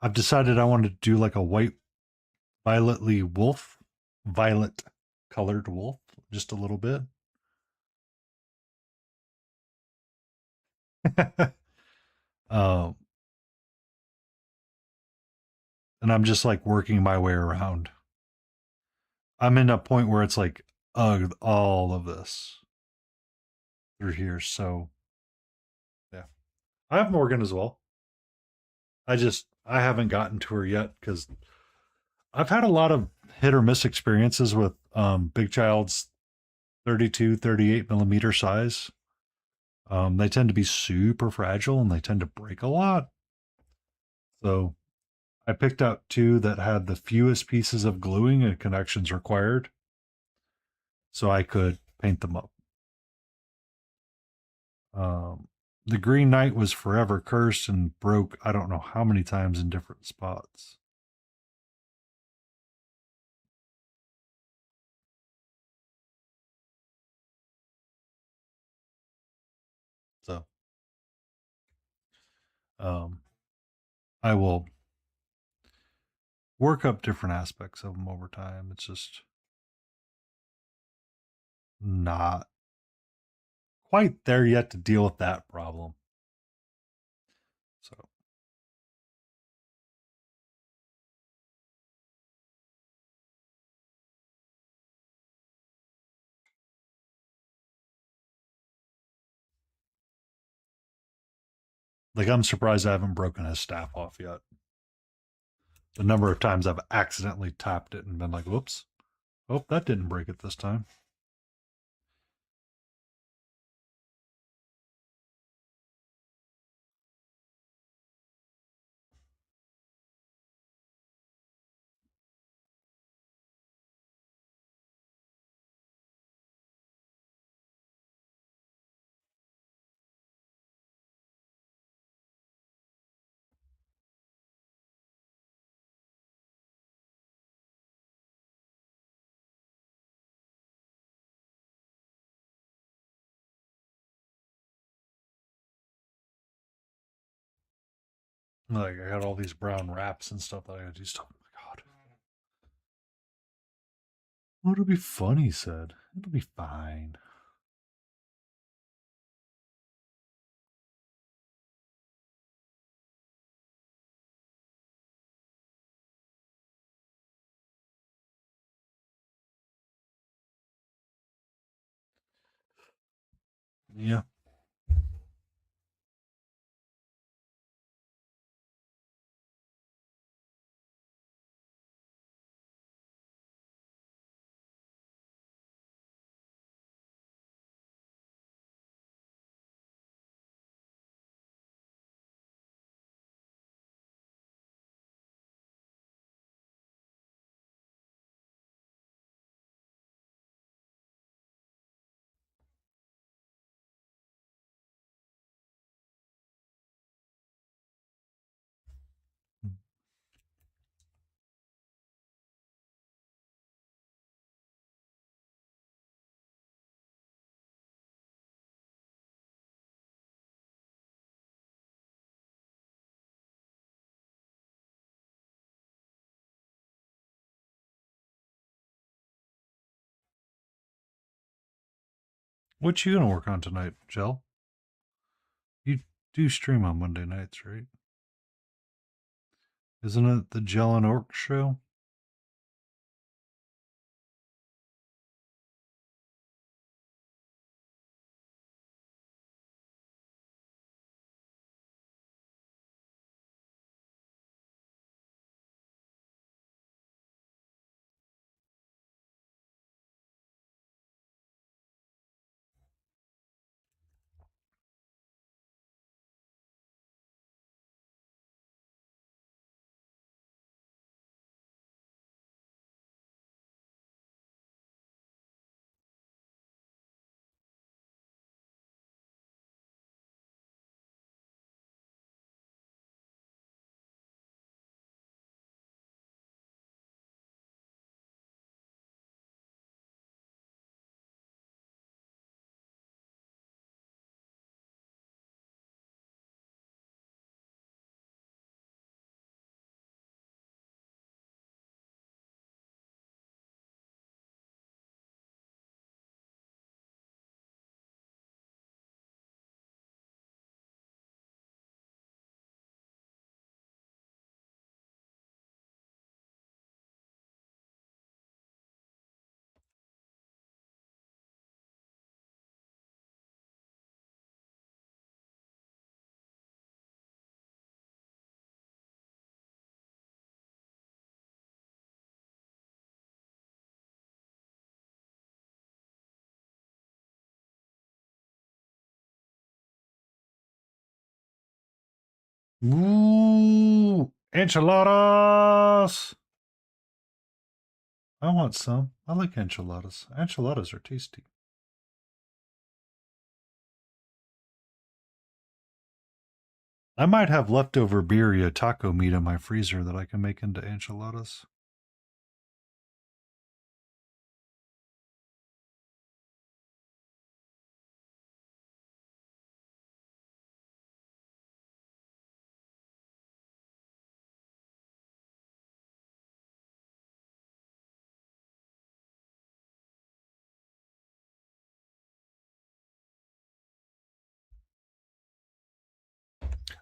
I've decided I want to do like a white violetly wolf, violet colored wolf, just a little bit. um, and I'm just like working my way around. I'm in a point where it's like, all of this through here. So yeah, I have Morgan as well. I haven't gotten to her yet because I've had a lot of hit or miss experiences with Big Child's 32, 38 millimeter size. They tend to be super fragile and they tend to break a lot. So I picked out two that had the fewest pieces of gluing and connections required so I could paint them up. Um, the Green Knight was forever cursed and broke I don't know how many times in different spots. So um, I will work up different aspects of them over time. It's just not quite there yet to deal with that problem. So Like, I'm surprised I haven't broken his staff off yet. The number of times I've accidentally tapped it and been like, whoops. Oh, that didn't break it this time. Like, I got all these brown wraps and stuff that I gotta do stuff. Oh my god. Oh, it'll be fun, he said. It'll be fine. Yeah. What you gonna work on tonight, Jill? You do stream on Monday nights, right? Isn't it the Jill and Orc show? Ooh, enchiladas! I want some. I like enchiladas. Enchiladas are tasty. I might have leftover birria taco meat in my freezer that I can make into enchiladas.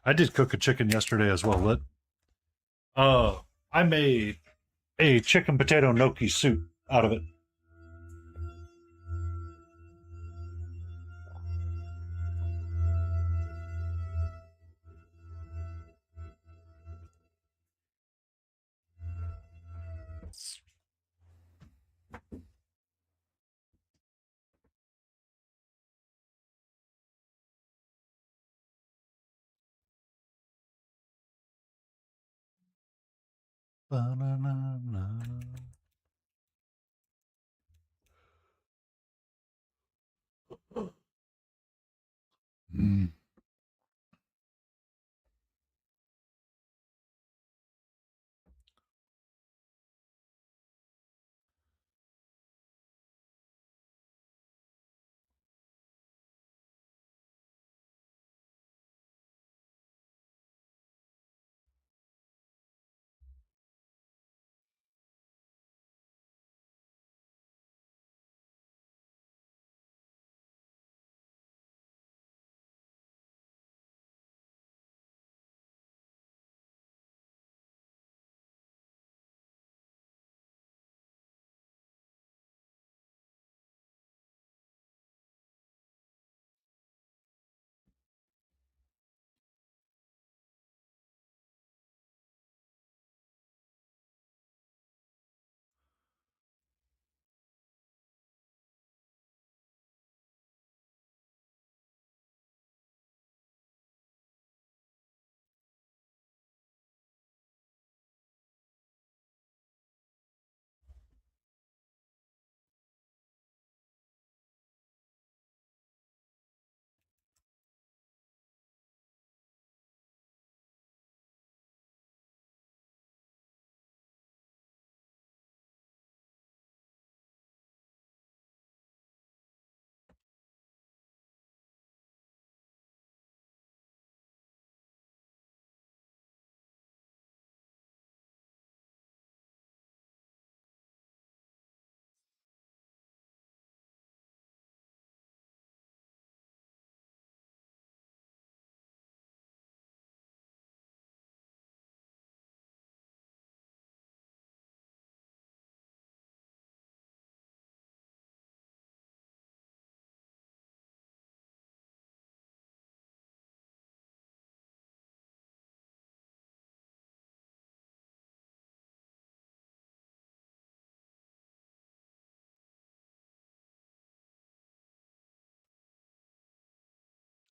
I did cook a chicken yesterday as well, Lit. I made a chicken potato gnocchi soup out of it. Ba-na-na-na. Mm.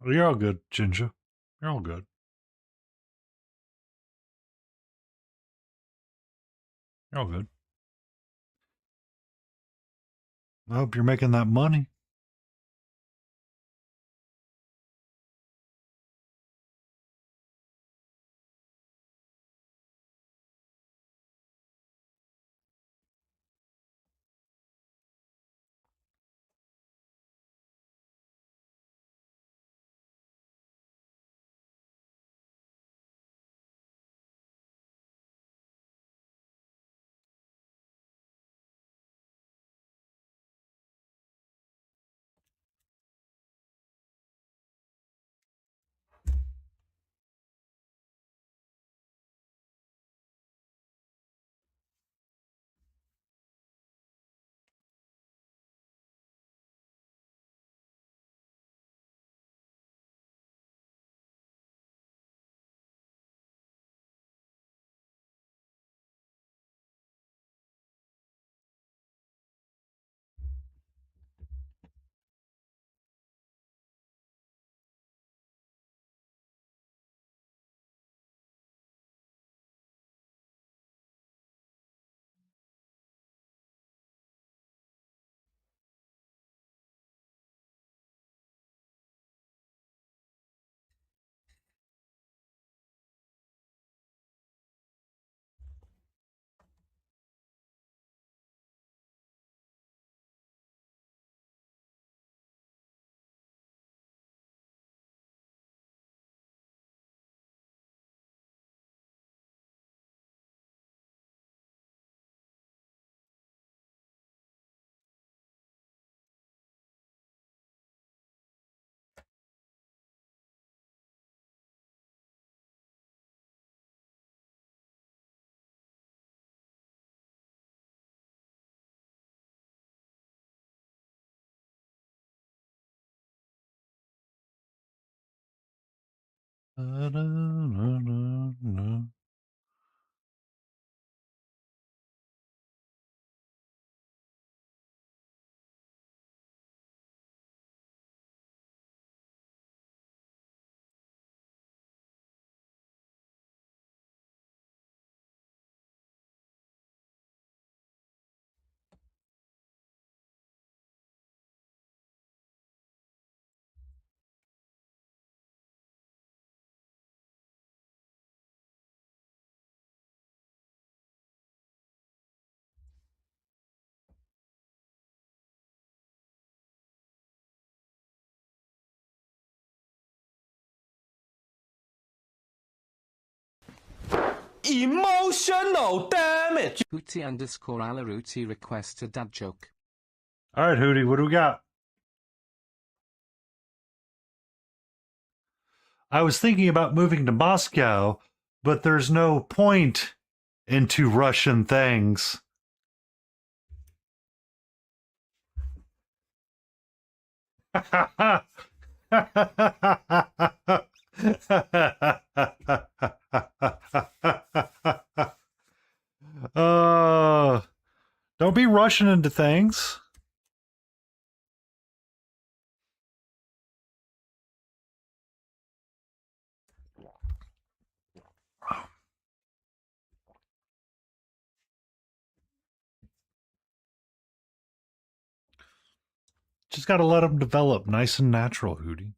You're all good, Ginger. You're all good. You're all good. I hope you're making that money. Da-da-da-da-da. Emotional damage. Hootie_Alaruti requests a dad joke. All right, Hootie, what do we got? I was thinking about moving to Moscow, but there's no point into Russian things. uh, don't be rushing into things. Just got to let them develop nice and natural, Hootie.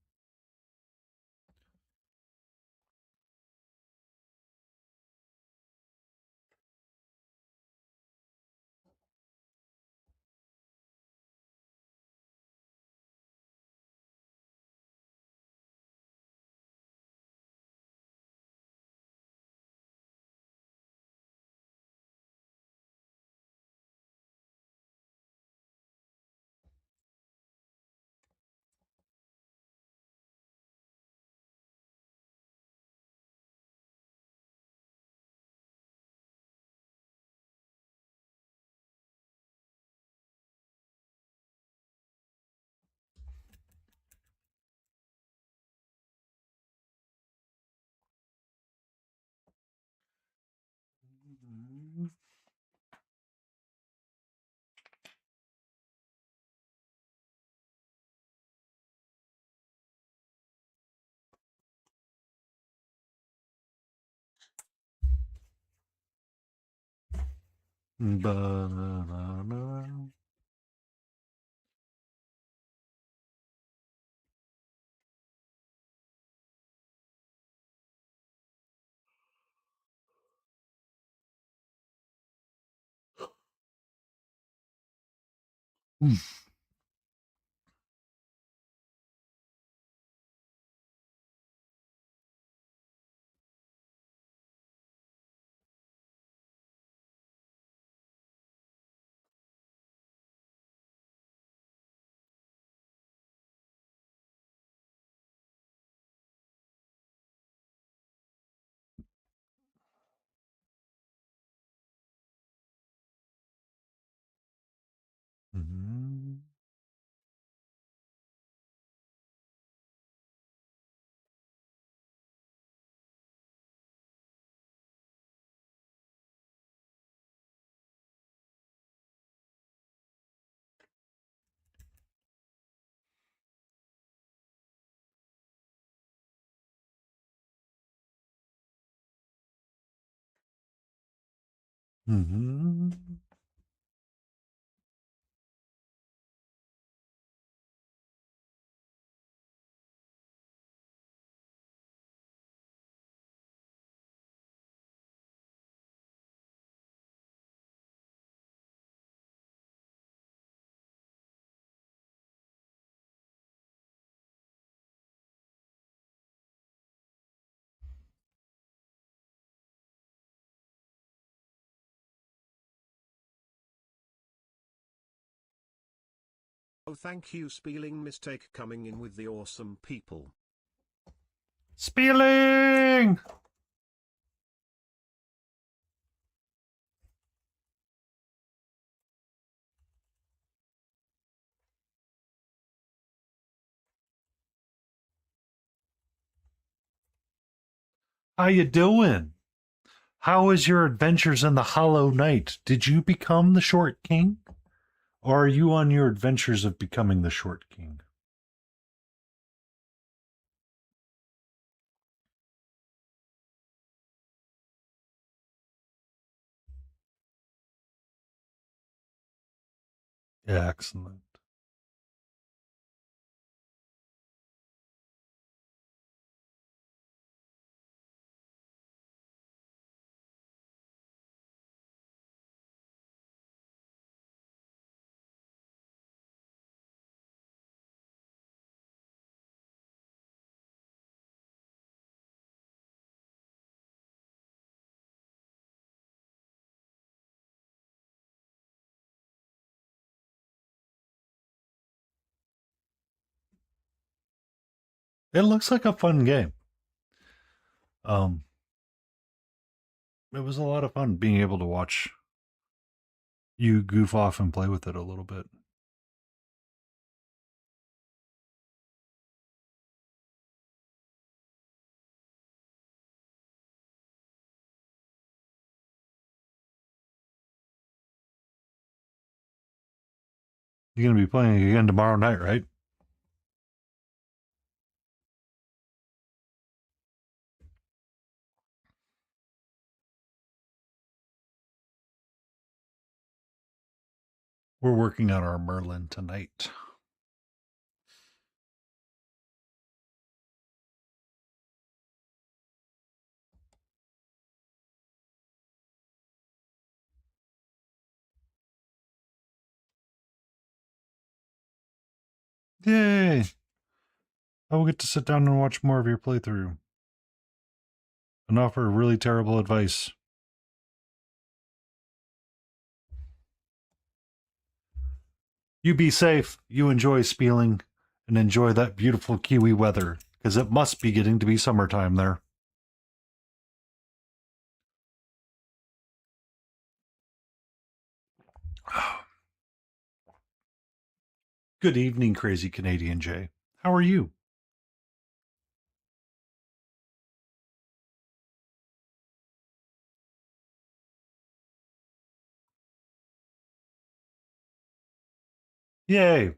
Mm-hmm. Oh, thank you, Spelling Mistake, coming in with the awesome people. Spilling! How you doing? How was your adventures in the Hollow Knight? Did you become the Short King? Or are you on your adventures of becoming the Short King? Excellent. It looks like a fun game. Um, it was a lot of fun being able to watch you goof off and play with it a little bit. You're going to be playing again tomorrow night, right? We're working on our Merlin tonight. Yay! I will get to sit down and watch more of your playthrough and offer really terrible advice. You be safe, you enjoy spieling, and enjoy that beautiful Kiwi weather, because it must be getting to be summertime there. Good evening, crazy Canadian Jay. How are you? Yay!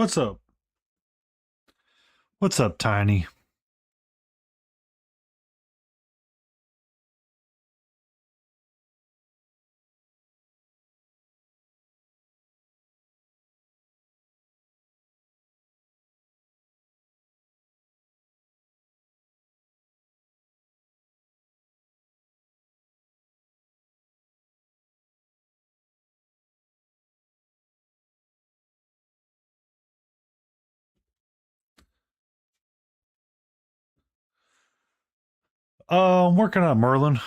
What's up? What's up, Tiny? I'm working on Merlin.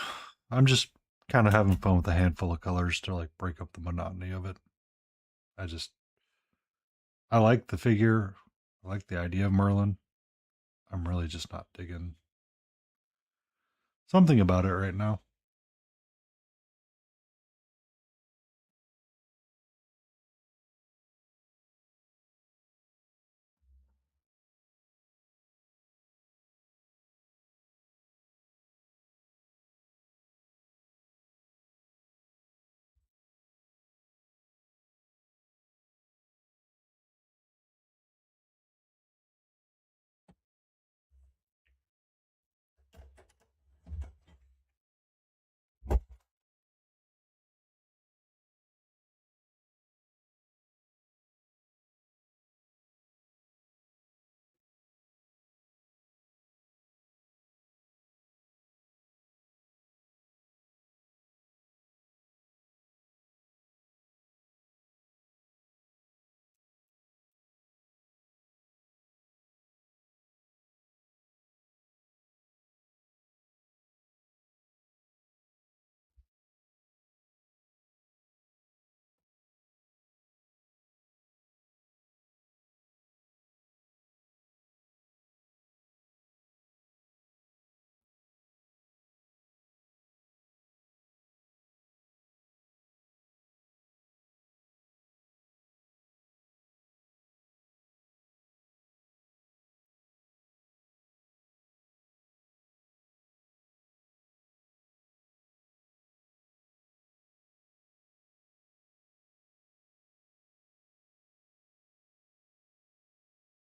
I'm just kind of having fun with a handful of colors to like break up the monotony of it. I just I like the figure. I like the idea of Merlin. I'm really just not digging something about it right now.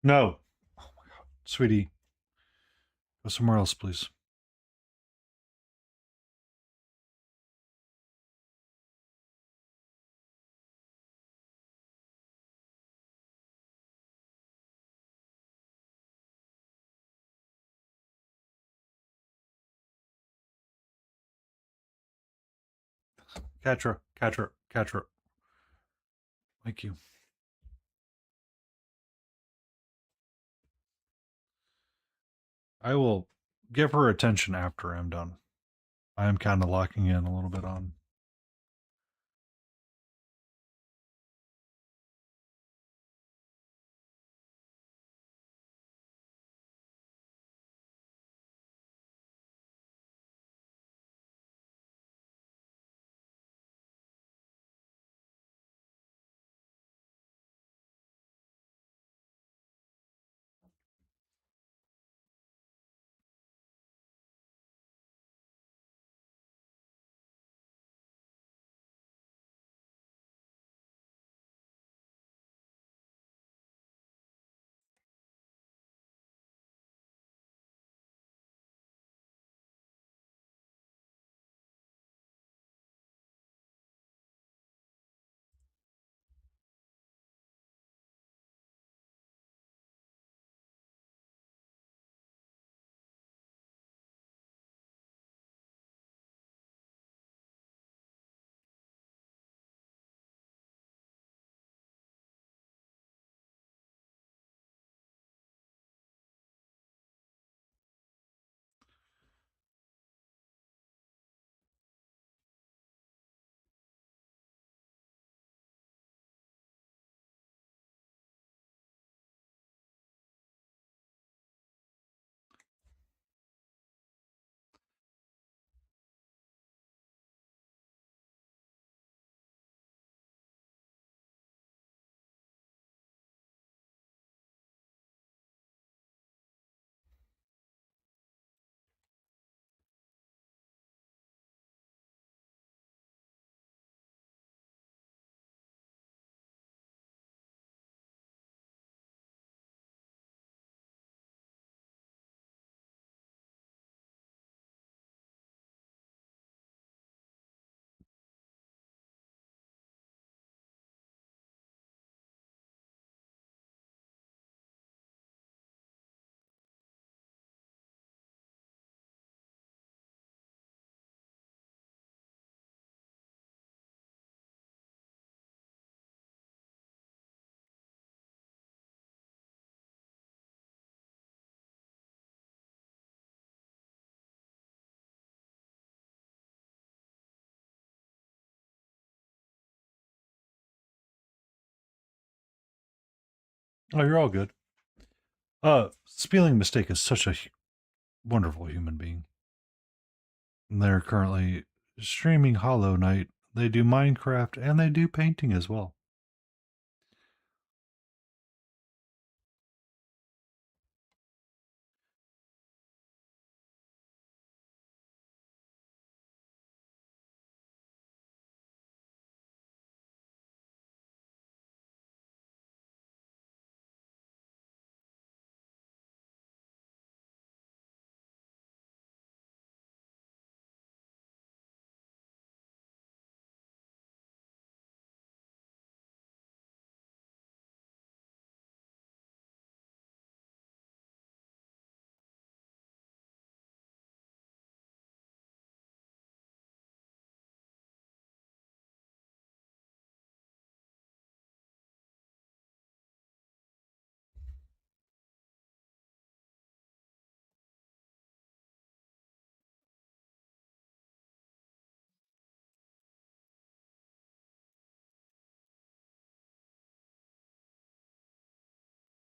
No, sweetie, go somewhere else, please. Catra, Catra, Catra. Thank you. I will give her attention after I'm done. I am kind of locking in a little bit on. Oh, you're all good. Spelling Mistake is such a wonderful human being. And they're currently streaming Hollow Knight. They do Minecraft and they do painting as well.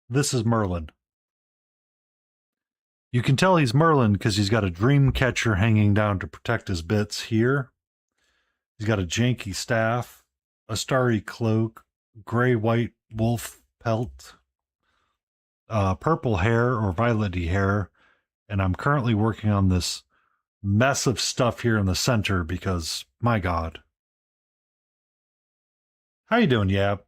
This is Merlin. You can tell he's Merlin because he's got a dream catcher hanging down to protect his bits here. He's got a janky staff, a starry cloak, gray white wolf pelt, purple hair or violety hair, and I'm currently working on this mess of stuff here in the center because, my God. How you doing, Yab?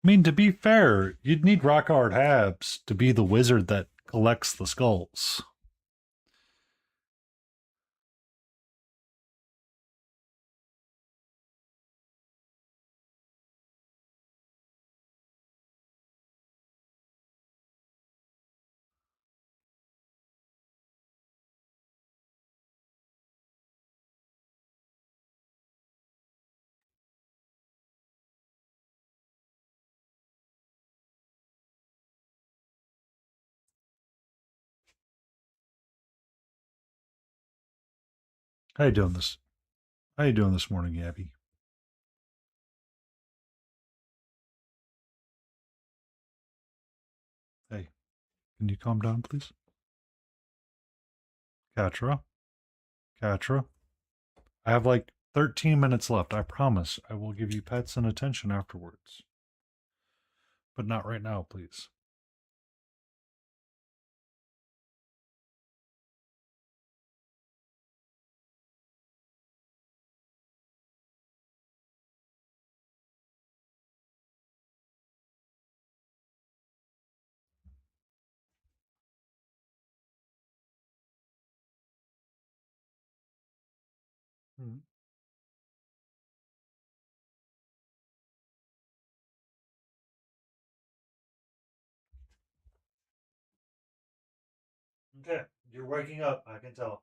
I mean, to be fair, you'd need rock hard habs to be the wizard that collects the skulls. How you doing this? How you doing this morning, Yabby? Hey, can you calm down, please? Katra? Katra? I have like 13 minutes left. I promise I will give you pets and attention afterwards. But not right now, please. Hmm. Okay, you're waking up, I can tell.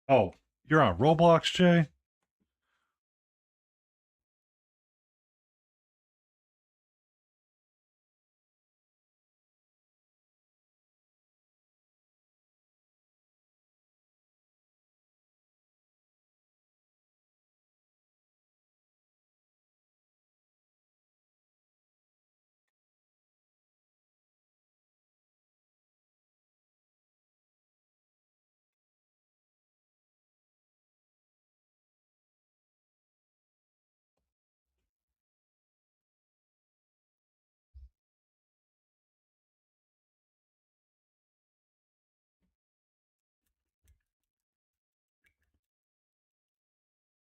Oh, you're on Roblox, Jay?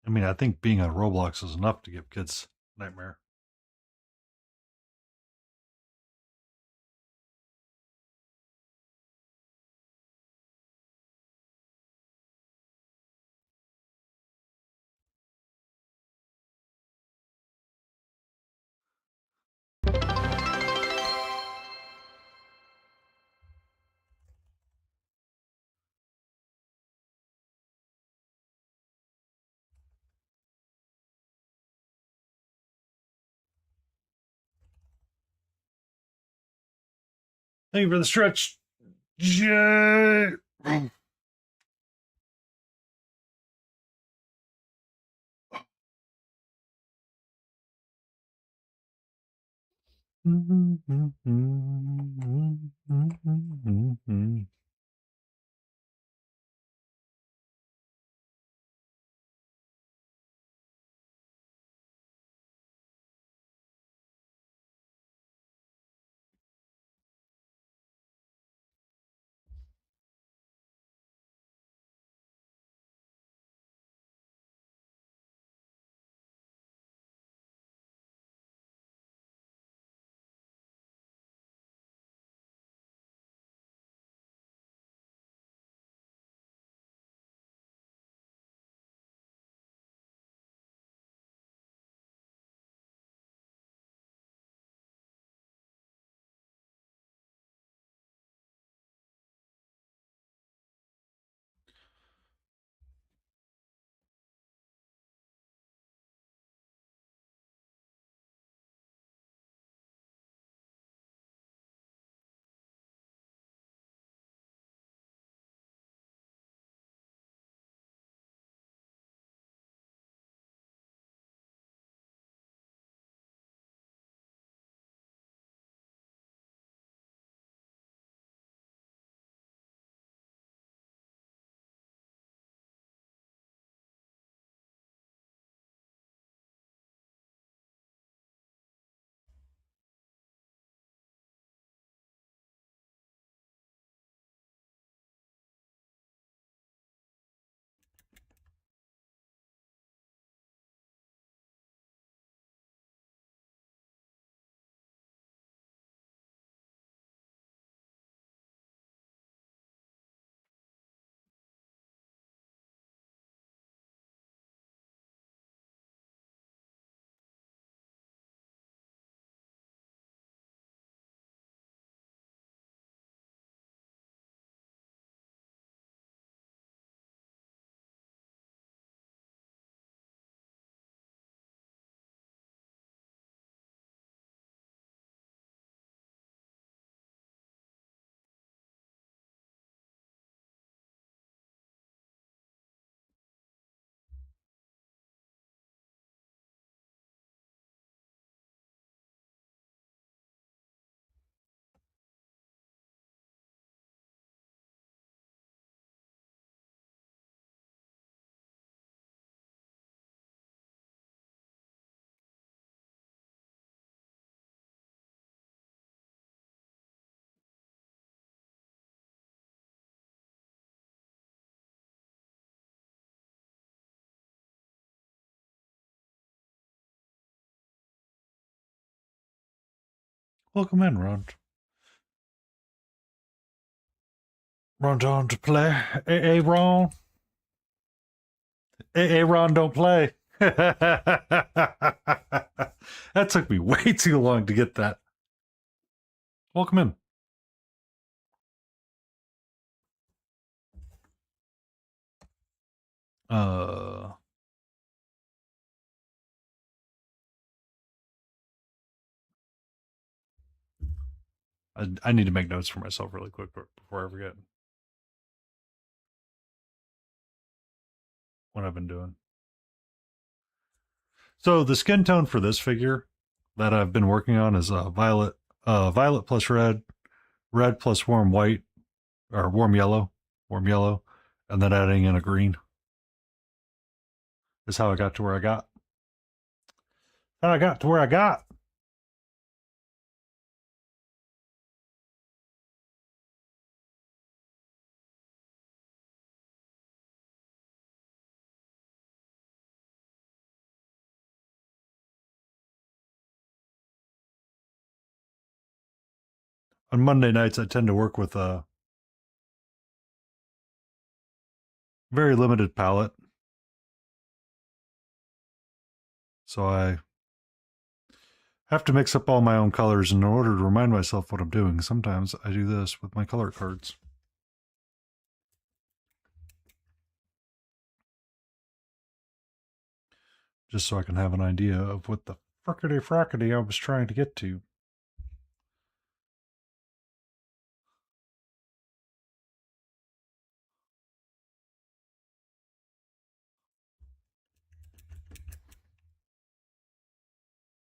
I mean, I think being on Roblox is enough to give kids nightmare. Thank you for the stretch, Jay. Welcome in, Ron. Ron John to play. Hey, Ron. Hey, Ron, don't play. That took me way too long to get that. Welcome in. Uh, I need to make notes for myself really quick before I forget what I've been doing. So the skin tone for this figure that I've been working on is violet plus red, red plus warm white or warm yellow, and then adding in a green is how I got to where I got. How I got to where I got. On Monday nights, I tend to work with a very limited palette. So I have to mix up all my own colors in order to remind myself what I'm doing. Sometimes I do this with my color cards. Just so I can have an idea of what the frickety frackety I was trying to get to.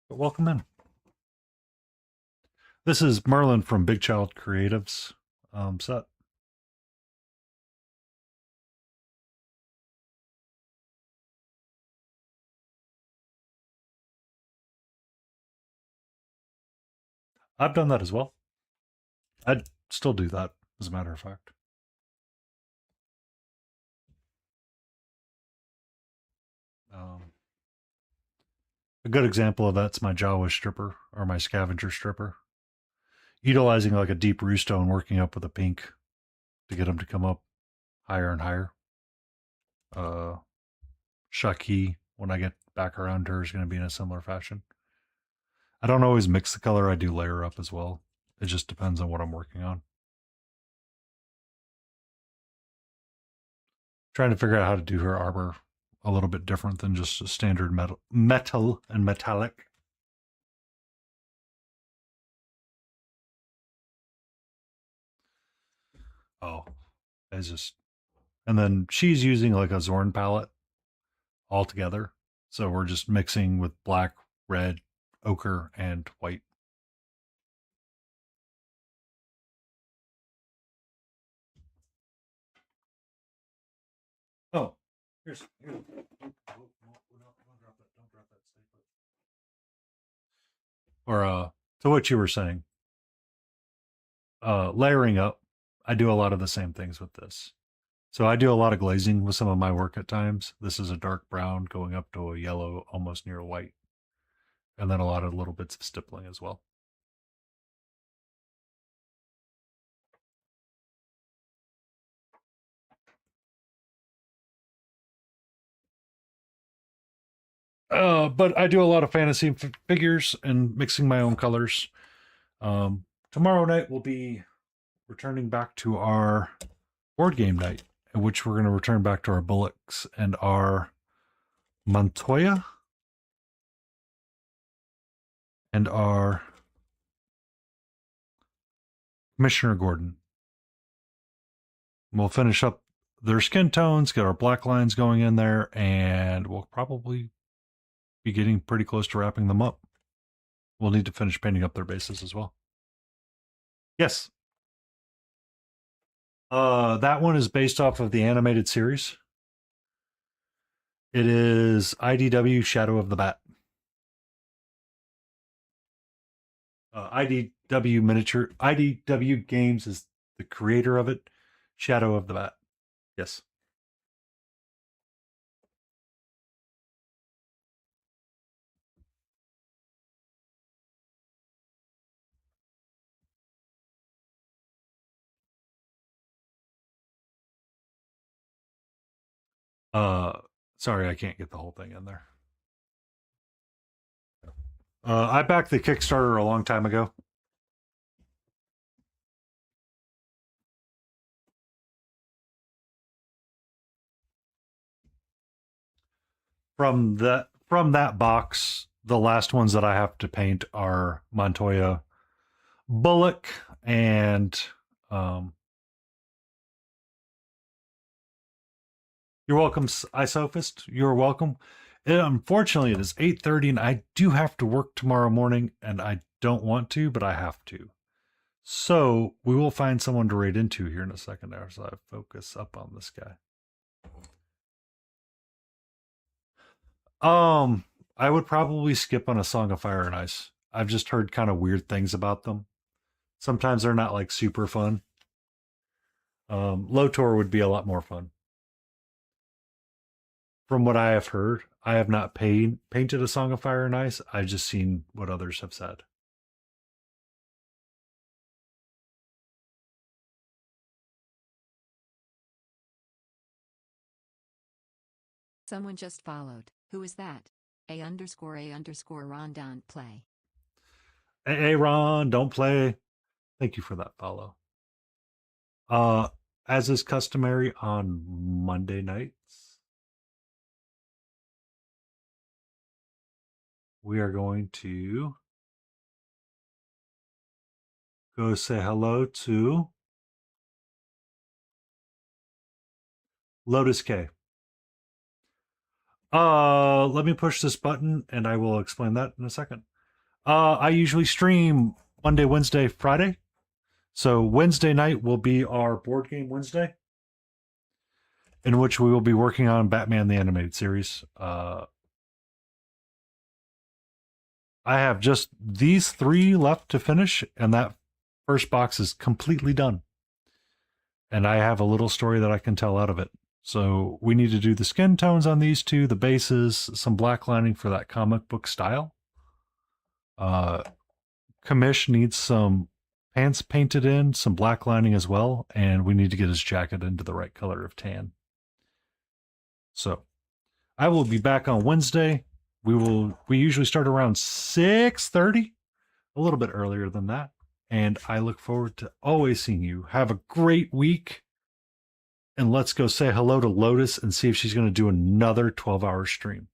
But welcome in. This is Merlin from Big Child Creatives set. I've done that as well. I'd still do that, as a matter of fact. A good example of that's my Jawa stripper or my scavenger stripper. Utilizing like a deep roost tone, working up with a pink to get them to come up higher and higher. Shaki, when I get back around to her, is going to be in a similar fashion. I don't always mix the color, I do layer up as well. It just depends on what I'm working on. Trying to figure out how to do her armor a little bit different than just a standard metal and metallic. Oh, it's just, and then she's using like a Zorn palette altogether. So we're just mixing with black, red, ochre, and white. Oh, here's. Don't drop that. Don't drop that. Stay put. Or to what you were saying, layering up. I do a lot of the same things with this. So I do a lot of glazing with some of my work at times. This is a dark brown going up to a yellow, almost near white, and then a lot of little bits of stippling as well. But I do a lot of fantasy figures and mixing my own colors. Tomorrow night we'll be returning back to our board game night, in which we're going to return back to our Bullocks and our Montoya and our Commissioner Gordon. We'll finish up their skin tones, get our black lines going in there, and we'll probably be getting pretty close to wrapping them up. We'll need to finish painting up their bases as well. Yes. That one is based off of the animated series. It is IDW Shadow of the Bat. IDW Games is the creator of it. Shadow of the Bat. Yes. Uh, Sorry, I can't get the whole thing in there. I backed the Kickstarter a long time ago. from that box, the last ones that I have to paint are Montoya Bullock and you're welcome, Isophist. You're welcome. Unfortunately, it is 8:30, and I do have to work tomorrow morning, and I don't want to, but I have to. So we will find someone to raid into here in a second as I focus up on this guy. I would probably skip on A Song of Fire and Ice. I've just heard kind of weird things about them. Sometimes they're not like super fun. Lotor would be a lot more fun. From what I have heard, I have not painted A Song of Fire and Ice. I've just seen what others have said. Someone just followed. Who is that? A_A_ Rondon play. Hey, Ron, don't play. Thank you for that follow. As is customary on Monday nights, we are going to go say hello to Lotus K. Let me push this button and I will explain that in a second. I usually stream Monday, Wednesday, Friday. So Wednesday night will be our board game Wednesday, in which we will be working on Batman the Animated Series. I have just these 3 left to finish, and that first box is completely done. And I have a little story that I can tell out of it. So we need to do the skin tones on these 2, the bases, some black lining for that comic book style. Kamish needs some pants painted in, some black lining as well, and we need to get his jacket into the right color of tan. So I will be back on Wednesday. We usually start around 6:30, a little bit earlier than that. And I look forward to always seeing you. Have a great week. And let's go say hello to Lotus and see if she's going to do another 12-hour stream.